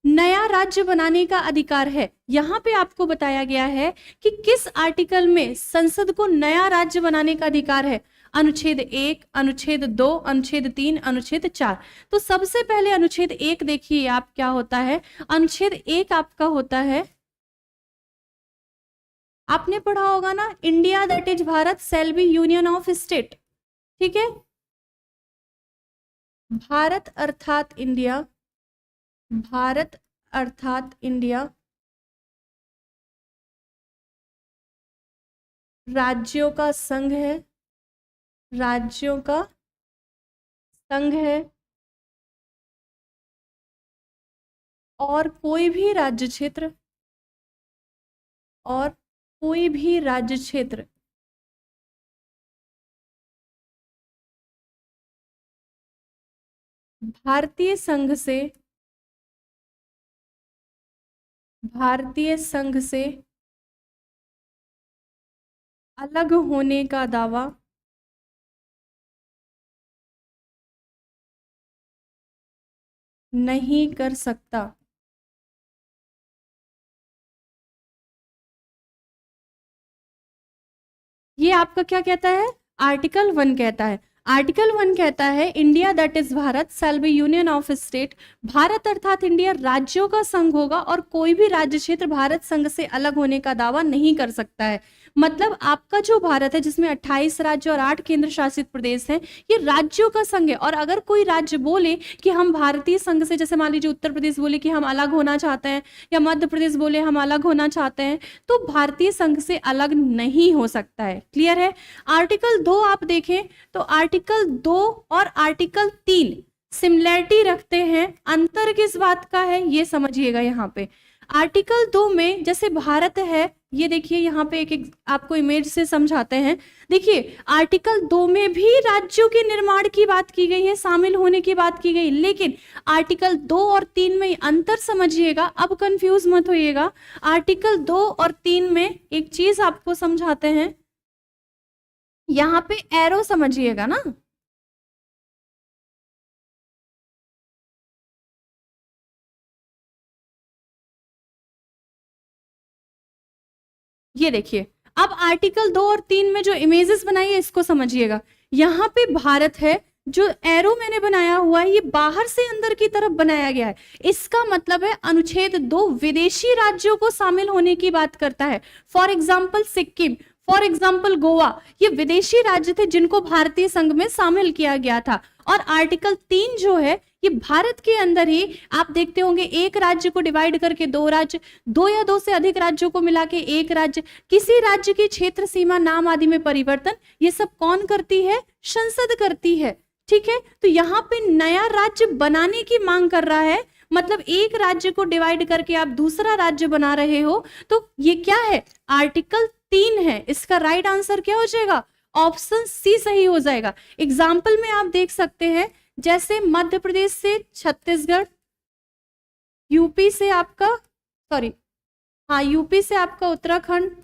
नया राज्य बनाने का अधिकार है? यहाँ पे आपको बताया गया है कि किस आर्टिकल में संसद को नया राज्य बनाने का अधिकार है। अनुच्छेद 1, अनुच्छेद 2, अनुच्छेद 3, अनुच्छेद 4। तो सबसे पहले अनुच्छेद 1 देखिए आप क्या होता है। अनुच्छेद 1 आपका होता है, आपने पढ़ा होगा ना, India that is Bharat shall be union of state. ठीक है, भारत अर्थात इंडिया, भारत अर्थात इंडिया राज्यों का संघ है, राज्यों का संघ है, और कोई भी राज्य क्षेत्र, और कोई भी राज्य क्षेत्र भारतीय संघ से, भारतीय संघ से अलग होने का दावा नहीं कर सकता। ये आपका क्या कहता है? आर्टिकल 1 कहता है। आर्टिकल 1 कहता है India that is Bharat shall be union of state. Bharat अर्थात इंडिया राज्यों का संघ होगा और कोई भी राज्य क्षेत्र भारत संघ से अलग होने का दावा नहीं कर सकता है। मतलब आपका जो भारत है जिसमें 28 राज्य और 8 केंद्र शासित प्रदेश हैं, ये राज्यों का संघ है। और अगर कोई राज्य बोले कि हम भारतीय संघ से, जैसे मान लीजिए उत्तर प्रदेश बोले कि हम अलग होना चाहते हैं, या मध्य प्रदेश बोले हम अलग होना चाहते हैं, तो भारतीय संघ से अलग नहीं हो सकता है। क्लियर है? आर्टिकल 2 आप देखें तो आर्टिकल 2 और आर्टिकल 3 सिमिलैरिटी रखते हैं। अंतर किस बात का है ये समझिएगा। यहाँ पे आर्टिकल 2 में जैसे भारत है, ये देखिए यहाँ पे एक आपको इमेज से समझाते हैं। देखिए आर्टिकल 2 में भी राज्यों के निर्माण की बात की गई है, शामिल होने की बात की गई, लेकिन आर्टिकल 2 और 3 में अंतर समझिएगा। अब कंफ्यूज मत होइएगा। आर्टिकल 2 और 3 में एक चीज आपको समझाते हैं, यहाँ पे एरो समझिएगा ना। ये देखिए अब आर्टिकल 2 और 3 में जो इमेजेस बनाई है इसको समझिएगा। यहाँ पे भारत है, जो एरो मैंने बनाया हुआ है ये बाहर से अंदर की तरफ बनाया गया है। इसका मतलब है अनुच्छेद 2 विदेशी राज्यों को शामिल होने की बात करता है। For example Sikkim, for example Goa, ये विदेशी राज्य थे जिनको भारतीय संघ में शामिल किया गया था। और आर्टिकल 3 जो है ये भारत के अंदर ही आप देखते होंगे, एक राज्य को डिवाइड करके 2 राज्य, 2 या 2 से अधिक राज्यों को मिला के 1 राज्य, किसी राज्य की क्षेत्र सीमा नाम आदि में परिवर्तन, ये सब कौन करती है? संसद करती है। ठीक है, तो यहाँ पे नया राज्य बनाने की मांग कर रहा है। मतलब एक राज्य को डिवाइड करके आप दूसरा राज्य बना रहे हो, तो ये क्या है? आर्टिकल 3 है। इसका राइट आंसर क्या हो जाएगा? ऑप्शन सी सही हो जाएगा। एग्जाम्पल में आप देख सकते हैं, जैसे मध्य प्रदेश से छत्तीसगढ़, यूपी से आपका, सॉरी हाँ यूपी से आपका उत्तराखंड,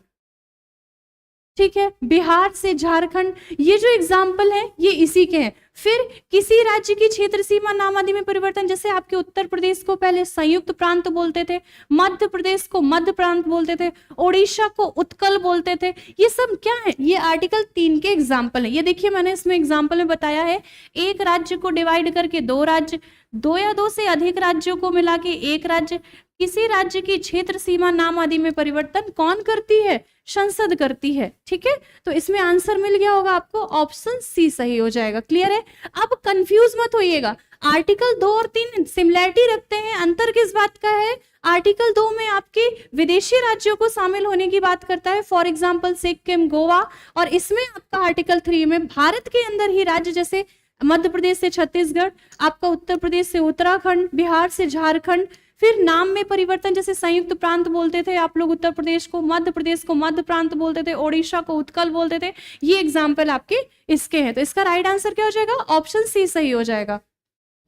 ठीक है, बिहार से झारखंड, ये जो एग्जाम्पल है ये इसी के हैं। फिर किसी राज्य की क्षेत्र सीमा नाम आदि में परिवर्तन, जैसे आपके उत्तर प्रदेश को पहले संयुक्त प्रांत बोलते थे, मध्य प्रदेश को मध्य प्रांत बोलते थे, ओडिशा को उत्कल बोलते थे। ये सब क्या है? ये आर्टिकल 3 के एग्जाम्पल है। ये देखिए मैंने इसमें एग्जाम्पल में बताया है, एक राज्य को डिवाइड करके 2 राज्य, 2 या 2 से अधिक राज्यों को मिला के 1 राज्य, किसी राज्य की क्षेत्र सीमा नाम आदि में परिवर्तन कौन करती है? संसद करती है। ठीक है, तो इसमें आंसर मिल गया होगा आपको, ऑप्शन सी सही हो जाएगा। क्लियर है? अब कंफ्यूज मत होइएगा। आर्टिकल 2 और 3 सिमिलैरिटी रखते हैं, अंतर किस बात का है? आर्टिकल 2 में आपके विदेशी राज्यों को शामिल होने की बात करता है, फॉर एग्जाम्पल सिक्किम, गोवा, और इसमें आपका आर्टिकल 3 में भारत के अंदर ही राज्य, जैसे मध्य प्रदेश से छत्तीसगढ़, आपका उत्तर प्रदेश से उत्तराखंड, बिहार से झारखंड। फिर नाम में परिवर्तन, जैसे संयुक्त प्रांत बोलते थे आप लोग उत्तर प्रदेश को मध्य प्रांत बोलते थे, ओडिशा को उत्कल बोलते थे। ये एग्जाम्पल आपके इसके हैं। तो इसका राइट आंसर क्या हो जाएगा? ऑप्शन सी सही हो जाएगा।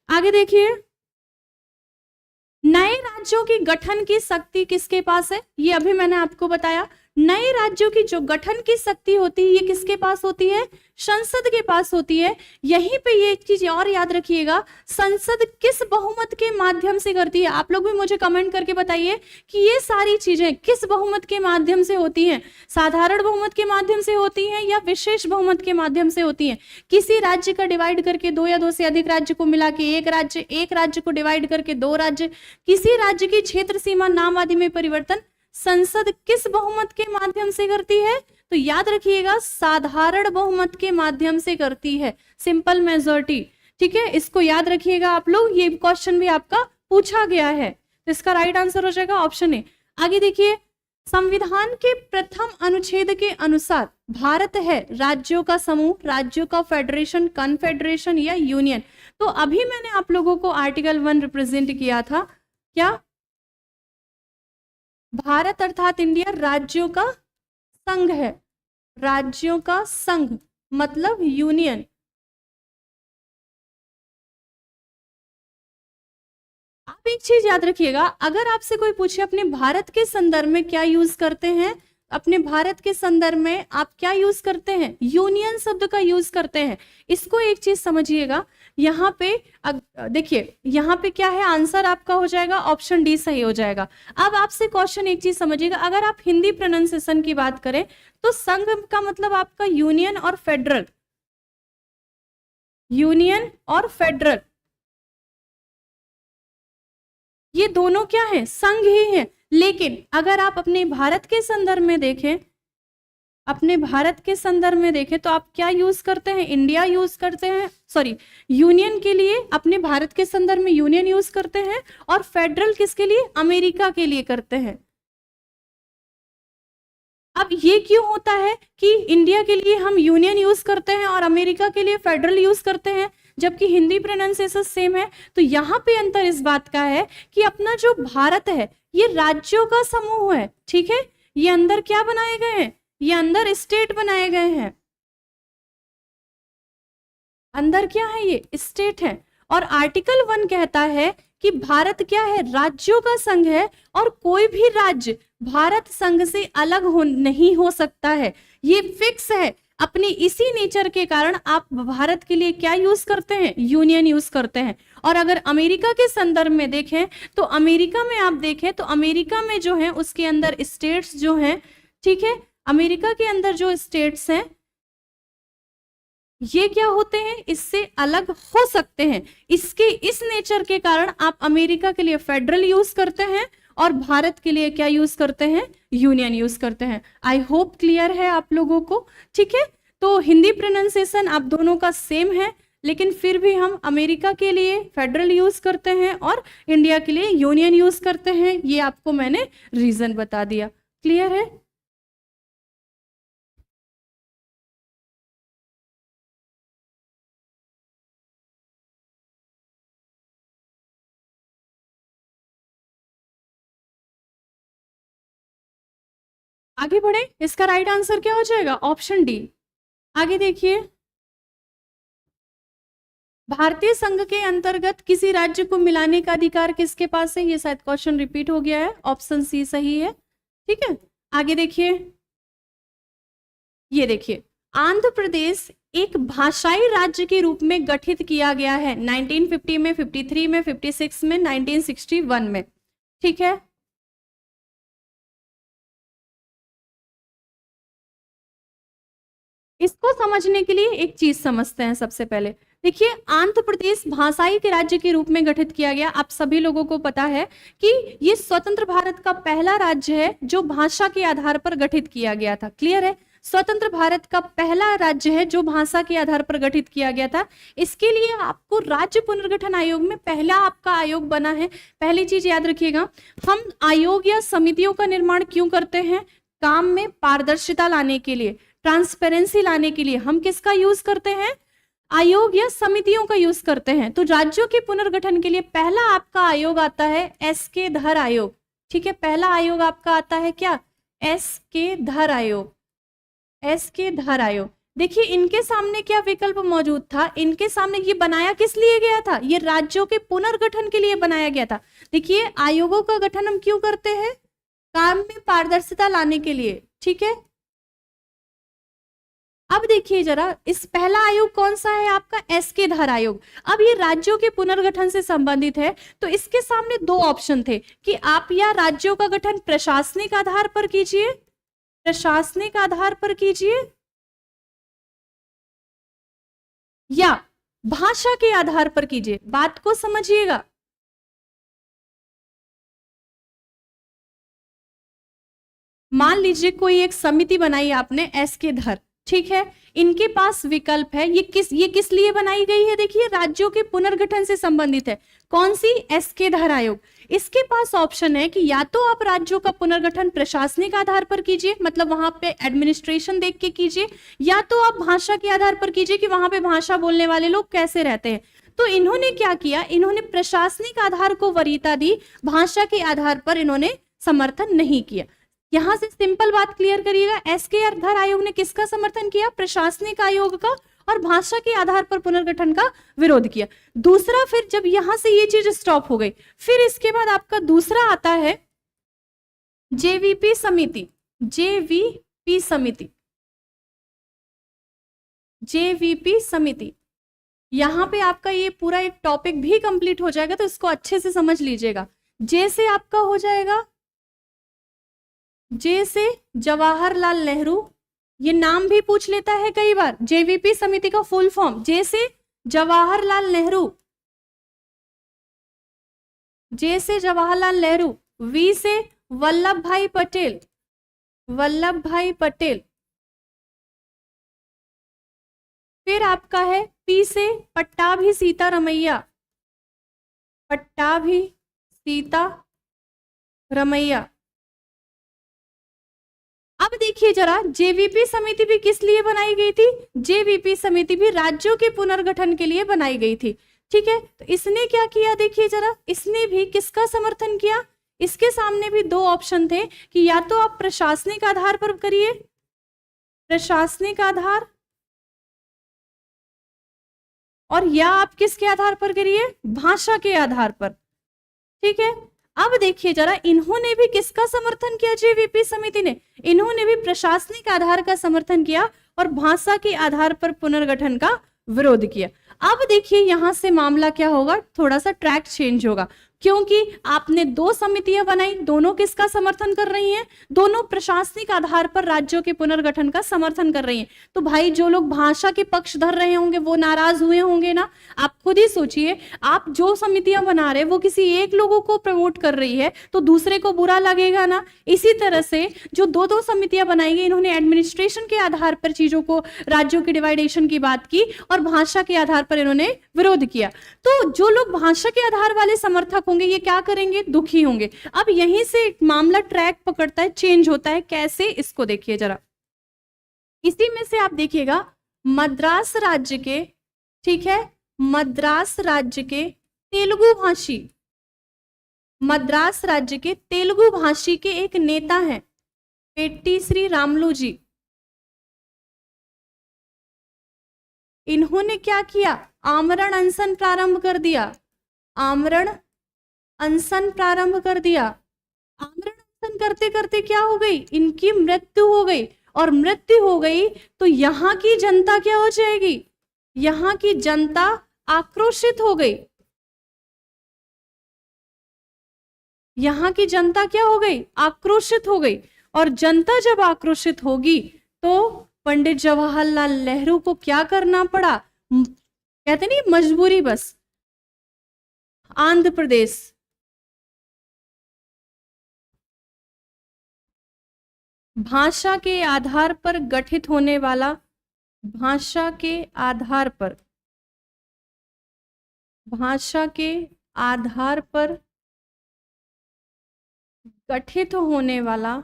आगे देखिए, नए राज्यों की गठन की शक्ति किसके पास है? ये अभी मैंने आपको बताया। नए राज्यों की जो गठन की शक्ति होती है ये किसके पास होती है? संसद के पास होती है। यहीं पे ये एक चीज और याद रखिएगा, संसद किस बहुमत के माध्यम से करती है? आप लोग भी मुझे कमेंट करके बताइए कि ये सारी चीजें किस बहुमत के माध्यम से होती हैं। साधारण बहुमत के माध्यम से होती हैं या विशेष बहुमत के माध्यम से होती हैं? किसी राज्य का डिवाइड करके 2 या 2 से अधिक राज्य को मिला के 1 राज्य, एक राज्य को डिवाइड करके 2 राज्य, किसी राज्य की क्षेत्र सीमा नाम आदि में परिवर्तन संसद किस बहुमत के माध्यम से करती है? तो याद रखिएगा, साधारण बहुमत के माध्यम से करती है, सिंपल मेजॉरिटी। ठीक है, इसको याद रखिएगा आप लोग, ये क्वेश्चन भी आपका पूछा गया है। तो इसका राइट आंसर हो जाएगा ऑप्शन ए। आगे देखिए, संविधान के प्रथम अनुच्छेद के अनुसार भारत है राज्यों का समूह, राज्यों का फेडरेशन, कन्फेडरेशन या यूनियन। तो अभी मैंने आप लोगों को आर्टिकल 1 रिप्रेजेंट किया था, क्या? भारत अर्थात इंडिया राज्यों का संघ है, राज्यों का संघ मतलब यूनियन। आप एक चीज याद रखिएगा, अगर आपसे कोई पूछे अपने भारत के संदर्भ में क्या यूज करते हैं, अपने भारत के संदर्भ में आप क्या यूज करते हैं, यूनियन शब्द का यूज करते हैं। इसको एक चीज समझिएगा, यहाँ पे देखिए यहाँ पे क्या है, आंसर आपका हो जाएगा ऑप्शन डी सही हो जाएगा। अब आपसे क्वेश्चन एक चीज समझिएगा, अगर आप हिंदी प्रोनाउंसिएशन की बात करें तो संघ का मतलब आपका यूनियन और फेडरल, यूनियन और फेडरल ये दोनों क्या है, संघ ही है। लेकिन अगर आप अपने भारत के संदर्भ में देखें, अपने भारत के संदर्भ में देखें तो आप क्या यूज करते हैं, इंडिया यूज करते हैं, सॉरी यूनियन के लिए अपने भारत के संदर्भ में यूनियन यूज करते हैं, और फेडरल किसके लिए, अमेरिका के लिए करते हैं। अब ये क्यों होता है कि इंडिया के लिए हम यूनियन यूज करते हैं और अमेरिका के लिए फेडरल यूज करते हैं, जबकि हिंदी प्रोनाउंसिएशन सेम है। तो यहाँ पे अंतर इस बात का है कि अपना जो भारत है ये राज्यों का समूह है, ठीक है। ये अंदर क्या बनाए गए हैं, ये अंदर स्टेट बनाए गए हैं, अंदर क्या है, ये स्टेट है। और आर्टिकल 1 कहता है कि भारत क्या है, राज्यों का संघ है, और कोई भी राज्य भारत संघ से अलग नहीं हो सकता है, ये फिक्स है। अपने इसी नेचर के कारण आप भारत के लिए क्या यूज करते हैं, यूनियन यूज करते हैं। और अगर अमेरिका के संदर्भ में देखें तो अमेरिका में आप देखें तो अमेरिका में जो है उसके अंदर स्टेट्स जो हैं, ठीक है, अमेरिका के अंदर जो स्टेट्स हैं ये क्या होते हैं, इससे अलग हो सकते हैं। इसके इस नेचर के कारण आप अमेरिका के लिए फेडरल यूज करते हैं और भारत के लिए क्या यूज करते हैं, यूनियन यूज करते हैं। आई होप क्लियर है आप लोगों को, ठीक है। तो हिंदी प्रोनाउंसिएशन आप दोनों का सेम है, लेकिन फिर भी हम अमेरिका के लिए फेडरल यूज करते हैं और इंडिया के लिए यूनियन यूज करते हैं। ये आपको मैंने रीजन बता दिया, क्लियर है। आगे बढ़े, इसका राइट आंसर क्या हो जाएगा, ऑप्शन डी। आगे देखिए, भारतीय संघ के अंतर्गत किसी राज्य को मिलाने का अधिकार किसके पास है, ये शायद क्वेश्चन रिपीट हो गया है, ऑप्शन सी सही है, ठीक है। आगे देखिए, ये देखिए, आंध्र प्रदेश एक भाषाई राज्य के रूप में गठित किया गया है 1950 में, 53 में, 56 में, 1961 में, ठीक है। इसको समझने के लिए एक चीज समझते हैं सबसे पहले। देखिए, आंध्र प्रदेश भाषाई के राज्य के रूप में गठित किया गया। आप सभी लोगों को पता है कि ये स्वतंत्र भारत का पहला राज्य है जो भाषा के आधार पर गठित किया गया था, क्लियर है। स्वतंत्र भारत का पहला राज्य है जो भाषा के आधार पर गठित किया गया था। इसके लिए आपको राज्य पुनर्गठन आयोग में पहला आपका आयोग बना है। पहली चीज याद रखिएगा, हम आयोग या समितियों का निर्माण क्यों करते हैं, काम में पारदर्शिता लाने के लिए, ट्रांसपेरेंसी लाने के लिए हम किसका यूज करते हैं, आयोग या समितियों का यूज करते हैं। तो राज्यों के पुनर्गठन के लिए पहला आपका आयोग आता है एस.के. धर आयोग, ठीक है। पहला आयोग आपका आता है क्या, एस.के. धर आयोग, एस.के. धर आयोग। देखिए, इनके सामने क्या विकल्प मौजूद था, इनके सामने ये बनाया किस लिए गया था, ये राज्यों के पुनर्गठन के लिए बनाया गया था। देखिए, आयोगों का गठन हम क्यों करते हैं, काम में पारदर्शिता लाने के लिए, ठीक है। अब देखिए जरा, इस पहला आयोग कौन सा है आपका, एस.के. धर आयोग। अब ये राज्यों के पुनर्गठन से संबंधित है, तो इसके सामने दो ऑप्शन थे कि आप या राज्यों का गठन प्रशासनिक आधार पर कीजिए, प्रशासनिक आधार पर कीजिए, या भाषा के आधार पर कीजिए। बात को समझिएगा, मान लीजिए कोई एक समिति बनाई आपने एस.के. धर, ठीक है। इनके पास विकल्प है, ये किस लिए बनाई गई है, देखिए राज्यों के पुनर्गठन से संबंधित है। कौन सी, एस.के. धर आयोग। इसके पास ऑप्शन है कि या तो आप राज्यों का पुनर्गठन प्रशासनिक आधार पर कीजिए, मतलब वहां पे एडमिनिस्ट्रेशन देख के कीजिए, या तो आप भाषा के आधार पर कीजिए कि वहां पे भाषा बोलने वाले लोग कैसे रहते हैं। तो इन्होंने क्या किया, इन्होंने प्रशासनिक आधार को वरीयता दी, भाषा के आधार पर इन्होंने समर्थन नहीं किया। यहां से सिंपल बात क्लियर करिएगा, एस.के. धर आयोग ने किसका समर्थन किया, प्रशासनिक आयोग का, और भाषा के आधार पर पुनर्गठन का विरोध किया। दूसरा, फिर जब यहां से ये चीज स्टॉप हो गई, फिर इसके बाद आपका दूसरा आता है जेवीपी समिति, जेवीपी समिति, जेवीपी समिति। यहां पे आपका ये पूरा एक टॉपिक भी कंप्लीट हो जाएगा, तो इसको अच्छे से समझ लीजिएगा। जे से आपका हो जाएगा, जे से जवाहरलाल नेहरू, ये नाम भी पूछ लेता है कई बार। जेवीपी समिति का फुल फॉर्म, जे से जवाहरलाल नेहरू, जे से जवाहरलाल नेहरू। वी से वल्लभ भाई पटेल, वल्लभ भाई पटेल। फिर आपका है पी से पट्टाभी सीतारमैया, पट्टाभी सीतारमैया। अब देखिए जरा, जेवीपी समिति भी किस लिए बनाई गई थी? जेवीपी समिति भी राज्यों के पुनर्गठन के लिए बनाई गई थी। ठीक है, तो इसने क्या किया देखिए जरा, इसने भी किसका समर्थन किया? इसके सामने भी दो ऑप्शन थे कि या तो आप प्रशासनिक आधार पर करिए, प्रशासनिक आधार, और या आप किसके आधार पर करिए? भाषा के आधार पर। ठीक है, अब देखिए जरा, इन्होंने भी किसका समर्थन किया? जेवीपी समिति ने, इन्होंने भी प्रशासनिक आधार का समर्थन किया और भाषा के आधार पर पुनर्गठन का विरोध किया। अब देखिए यहां से मामला क्या होगा, थोड़ा सा ट्रैक चेंज होगा, क्योंकि आपने दो समितियां बनाई, दोनों किसका समर्थन कर रही हैं? दोनों प्रशासनिक आधार पर राज्यों के पुनर्गठन का समर्थन कर रही हैं। तो भाई जो लोग भाषा के पक्ष धर रहे होंगे वो नाराज हुए होंगे ना। आप खुद ही सोचिए, आप जो समितियां बना रहे वो किसी एक लोगों को प्रमोट कर रही है तो दूसरे को बुरा लगेगा ना। इसी तरह से जो दो दो समितियां बनाई गई, इन्होंने एडमिनिस्ट्रेशन के आधार पर चीजों को, राज्यों की डिवाइडेशन की बात की और भाषा के आधार पर इन्होंने विरोध किया। तो जो लोग भाषा के आधार वाले समर्थक होंगे ये क्या करेंगे? दुखी होंगे। अब यहीं से मामला ट्रैक पकड़ता है, चेंज होता है। कैसे? इसको देखिए जरा। इसी में से आप देखिएगा, मद्रास राज्य के, ठीक है, मद्रास राज्य के तेलुगु भाषी, मद्रास राज्य के तेलुगु भाषी के एक नेता हैं पेट्टी श्री रामलू जी। इन्होंने क्या किया? आमरण अनशन प्रारंभ कर दिया, आमरण अनशन प्रारंभ कर दिया। आमरण अनशन करते करते क्या हो गई? इनकी मृत्यु हो गई, और मृत्यु हो गई तो यहां की जनता क्या हो जाएगी? यहां की जनता आक्रोशित हो गई। यहां की जनता क्या हो गई? आक्रोशित हो गई। और जनता जब आक्रोशित होगी तो पंडित जवाहरलाल नेहरू को क्या करना पड़ा? कहते नहीं मजबूरी बस। आंध्र प्रदेश, भाषा के आधार पर गठित होने वाला, भाषा के आधार पर, भाषा के आधार पर गठित होने वाला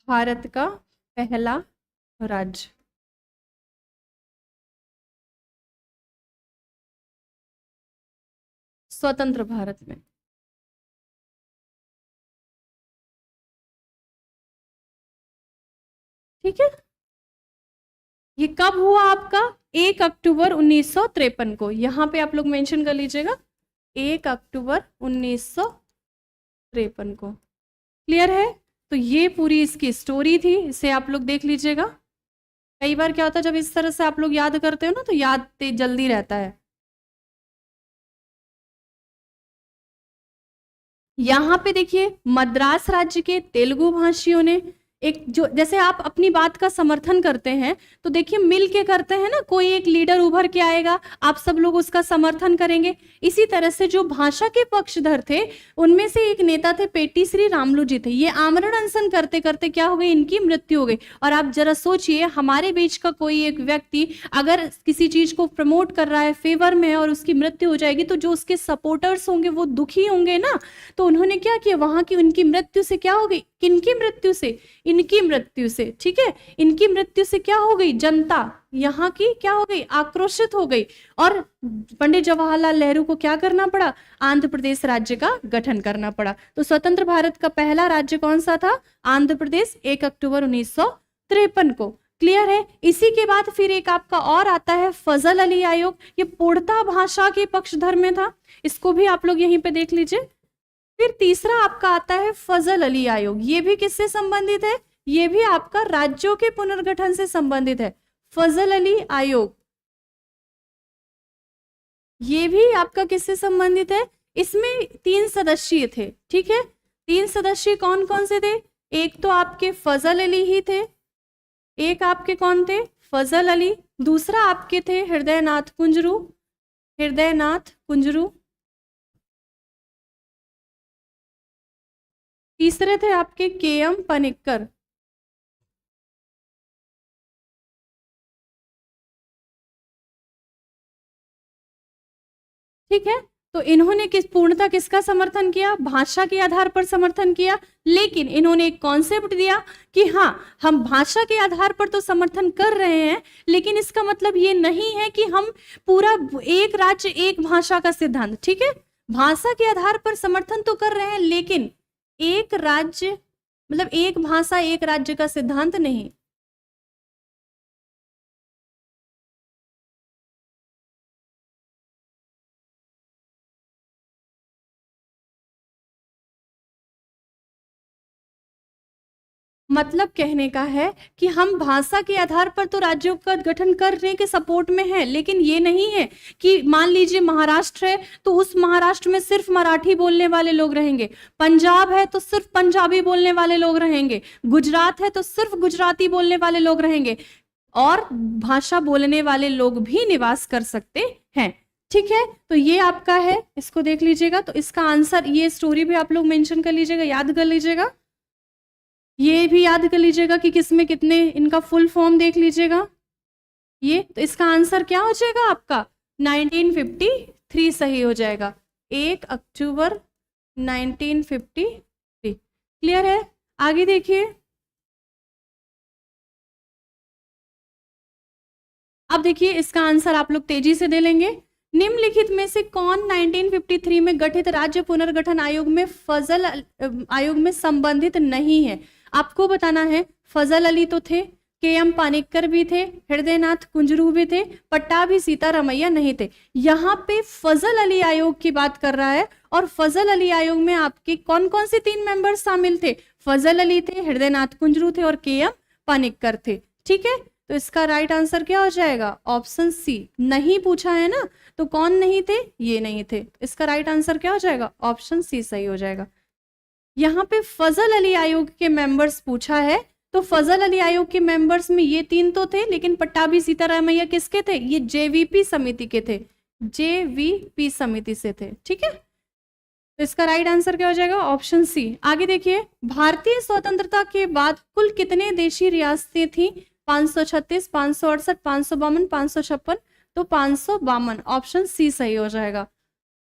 भारत का पहला राज्य। स्वतंत्र भारत में। ठीक है, ये कब हुआ आपका? 1 अक्टूबर 1953 को। यहां पे आप लोग मेंशन कर लीजिएगा, 1 अक्टूबर 1953 को। क्लियर है? तो ये पूरी इसकी स्टोरी थी, इसे आप लोग देख लीजिएगा। कई बार क्या होता है, जब इस तरह से आप लोग याद करते हो ना तो याद जल्दी रहता है। यहां पे देखिए, मद्रास राज्य के तेलुगु भाषियों ने एक, जो जैसे आप अपनी बात का समर्थन करते हैं तो देखिए मिल के करते हैं ना, कोई एक लीडर उभर के आएगा, आप सब लोग उसका समर्थन करेंगे। इसी तरह से जो भाषा के पक्षधर थे उनमें से एक नेता थे पेट्टी श्री रामलू जी थे। ये आमरण अनशन करते करते क्या हो गई? इनकी मृत्यु हो गई। और आप जरा सोचिए, हमारे बीच का कोई एक व्यक्ति अगर किसी चीज को प्रमोट कर रहा है फेवर में और उसकी मृत्यु हो जाएगी तो जो उसके सपोर्टर्स होंगे वो दुखी होंगे ना। तो उन्होंने क्या किया? वहां की उनकी मृत्यु से क्या हो गई? किनकी मृत्यु से? इनकी मृत्यु से। ठीक है, इनकी मृत्यु से क्या हो गई? जनता यहाँ की क्या हो गई? आक्रोशित हो गई। और पंडित जवाहरलाल नेहरू को क्या करना पड़ा? आंध्र प्रदेश राज्य का गठन करना पड़ा। तो स्वतंत्र भारत का पहला राज्य कौन सा था? आंध्र प्रदेश, 1 अक्टूबर 1953 को। क्लियर है। इसी के बाद फिर एक आपका और आता है फजल अली आयोग, ये पोड़ता भाषा के पक्षधर में था, इसको भी आप लोग यहीं पे देख लीजिए। फिर तीसरा आपका आता है फजल अली आयोग, ये भी किससे संबंधित है, ये भी आपका राज्यों के पुनर्गठन से संबंधित है। फजल अली आयोग ये भी आपका किससे संबंधित है, इसमें 3 सदस्यीय थे, ठीक है। 3 सदस्य कौन कौन से थे, एक तो आपके फजल अली ही थे, एक आपके कौन थे, फजल अली, दूसरा आपके थे हृदयनाथ कुंजरू, हृदयनाथ कुंजरू, तीसरे थे आपके के.एम. पनिक्कर। ठीक है, तो इन्होंने पूर्णतः किसका समर्थन किया, भाषा के आधार पर समर्थन किया, लेकिन इन्होंने एक कॉन्सेप्ट दिया कि हाँ हम भाषा के आधार पर तो समर्थन कर रहे हैं, लेकिन इसका मतलब ये नहीं है कि हम पूरा एक राज्य एक भाषा का सिद्धांत, ठीक है, भाषा के आधार पर समर्थन तो कर रहे हैं, लेकिन एक राज्य मतलब एक भाषा एक राज्य का सिद्धांत नहीं। मतलब कहने का है कि हम भाषा के आधार पर तो राज्यों का गठन करने के सपोर्ट में है, लेकिन ये नहीं है कि मान लीजिए महाराष्ट्र है तो उस महाराष्ट्र में सिर्फ मराठी बोलने वाले लोग रहेंगे, पंजाब है तो सिर्फ पंजाबी बोलने वाले लोग रहेंगे, गुजरात है तो सिर्फ गुजराती बोलने वाले लोग रहेंगे, और भाषा बोलने वाले लोग भी निवास कर सकते हैं। ठीक है, तो ये आपका है, इसको देख लीजिएगा। तो इसका आंसर, ये स्टोरी भी आप लोग मेंशन कर लीजिएगा, याद कर लीजिएगा, ये भी याद कर लीजिएगा कि किसमें कितने, इनका फुल फॉर्म देख लीजिएगा ये। तो इसका आंसर क्या हो जाएगा आपका 1953 सही हो जाएगा, 1 अक्टूबर 1953। क्लियर है, आगे देखिए। अब देखिए इसका आंसर आप लोग तेजी से दे लेंगे। निम्नलिखित में से कौन 1953 में गठित राज्य पुनर्गठन आयोग में फजल आयोग में संबंधित नहीं है, आपको बताना है। फजल अली तो थे, के.एम. पानिक्कर भी थे, हृदयनाथ कुंजरू भी थे, पट्टाभी सीतारामैया नहीं थे। यहाँ पे फजल अली आयोग की बात कर रहा है, और फजल अली आयोग में आपके कौन कौन से 3 मेंबर्स शामिल थे, फजल अली थे, हृदयनाथ कुंजरू थे और के.एम. पानिक्कर थे। ठीक है, तो इसका राइट आंसर क्या हो जाएगा, ऑप्शन सी। नहीं पूछा है ना, तो कौन नहीं थे, ये नहीं थे, इसका राइट आंसर क्या हो जाएगा, ऑप्शन सी सही हो जाएगा। यहाँ पे फजल अली आयोग के मेंबर्स पूछा है, तो फजल अली आयोग के मेंबर्स में ये 3 तो थे, लेकिन पट्टाभी सीतारामैया किसके थे, ये जेवीपी समिति के थे, जेवीपी समिति से थे। ठीक है, तो इसका राइट आंसर क्या हो जाएगा, ऑप्शन सी। आगे देखिए, भारतीय स्वतंत्रता के बाद कुल कितने देशी रियासतें थी, 536, 568, 552, 556, तो 552, ऑप्शन सी सही हो जाएगा।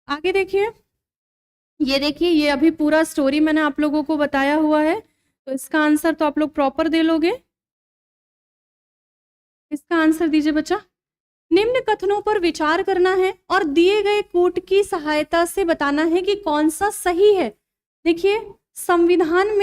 आगे देखिए, ये देखिए, ये अभी पूरा स्टोरी मैंने आप लोगों को बताया हुआ है, तो इसका आंसर तो आप लोग प्रॉपर दे लोगे। इसका आंसर दीजिए बच्चा। निम्न कथनों पर विचार करना है और दिए गए कूट की सहायता से बताना है कि कौन सा सही है। देखिए, संविधान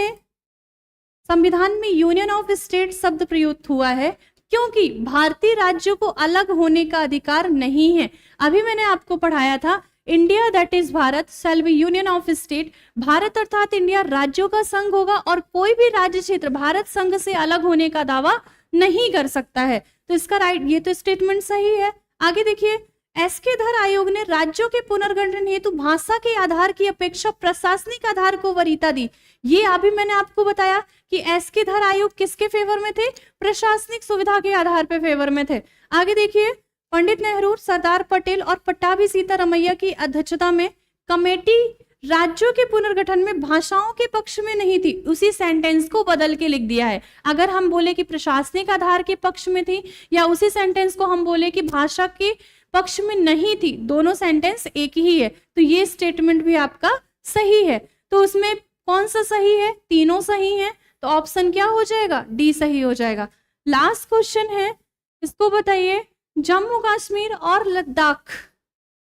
में यूनियन ऑफ स्टेट शब्द प्रयुक्त हुआ है क्योंकि भारतीय राज्यों को अलग होने का अधिकार नहीं है। अभी मैंने आपको पढ़ाया था, India that is Bharat shall be union of state, Bharat अर्थात इंडिया राज्यों का संघ होगा और कोई भी राज्य क्षेत्र भारत संघ से अलग होने का दावा नहीं कर सकता है। तो इसका राइट, ये तो स्टेटमेंट सही है। आगे देखिए, एसके धर आयोग ने राज्यों के पुनर्गठन हेतु भाषा के आधार की अपेक्षा प्रशासनिक आधार को वरीयता दी। ये अभी मैंने आपको बताया कि एसके धर आयोग किसके फेवर में थे, प्रशासनिक सुविधा के आधार पे फेवर में थे। आगे देखिए, पंडित नेहरू, सरदार पटेल और पट्टाभी सीतारामैया की अध्यक्षता में कमेटी राज्यों के पुनर्गठन में भाषाओं के पक्ष में नहीं थी। उसी सेंटेंस को बदल के लिख दिया है। अगर हम बोले कि प्रशासनिक आधार के पक्ष में थी, या उसी सेंटेंस को हम बोले कि भाषा के पक्ष में नहीं थी, दोनों सेंटेंस एक ही है, तो ये स्टेटमेंट भी आपका सही है। तो उसमें कौन सा सही है, तीनों सही है, तो ऑप्शन क्या हो जाएगा, डी सही हो जाएगा। लास्ट क्वेश्चन है, इसको बताइए, जम्मू कश्मीर और लद्दाख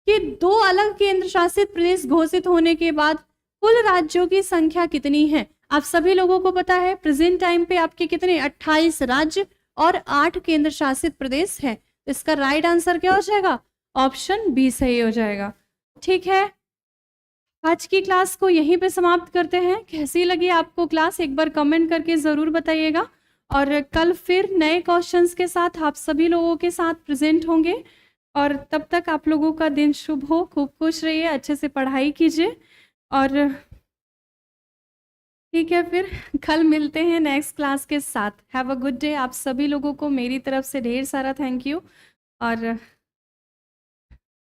के 2 अलग केंद्र शासित प्रदेश घोषित होने के बाद कुल राज्यों की संख्या कितनी है। आप सभी लोगों को पता है, प्रेजेंट टाइम पे आपके कितने 28 राज्य और 8 केंद्र शासित प्रदेश हैं। तो इसका राइट आंसर क्या हो जाएगा? ऑप्शन बी सही हो जाएगा। ठीक है, आज की क्लास को यहीं पे समाप्त करते हैं। कैसी लगी आपको क्लास, एक बार कमेंट करके ज़रूर बताइएगा। और कल फिर नए क्वेश्चंस के साथ आप सभी लोगों के साथ प्रेजेंट होंगे। और तब तक आप लोगों का दिन शुभ हो, खूब खुश रहिए, अच्छे से पढ़ाई कीजिए। और ठीक है, फिर कल मिलते हैं नेक्स्ट क्लास के साथ। Have a good day. आप सभी लोगों को मेरी तरफ से ढेर सारा थैंक यू। और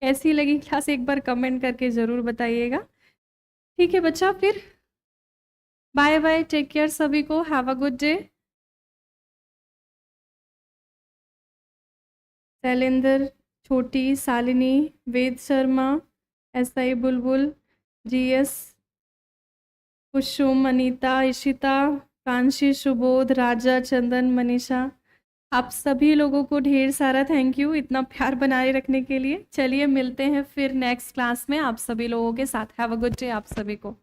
कैसी लगी क्लास एक बार कमेंट करके ज़रूर बताइएगा। ठीक है बच्चा, फिर बाय बाय, टेक केयर सभी को, have a good day. Shailendra, छोटी, शालिनी, वेद शर्मा, SI बुलबुल, GS, कुसुम, अनीता, इशिता, कांशी, सुबोध, राजा, चंदन, मनीषा, आप सभी लोगों को ढेर सारा थैंक यू इतना प्यार बनाए रखने के लिए। चलिए मिलते हैं फिर नेक्स्ट क्लास में आप सभी लोगों के साथ। हैव अ गुड डे आप सभी को।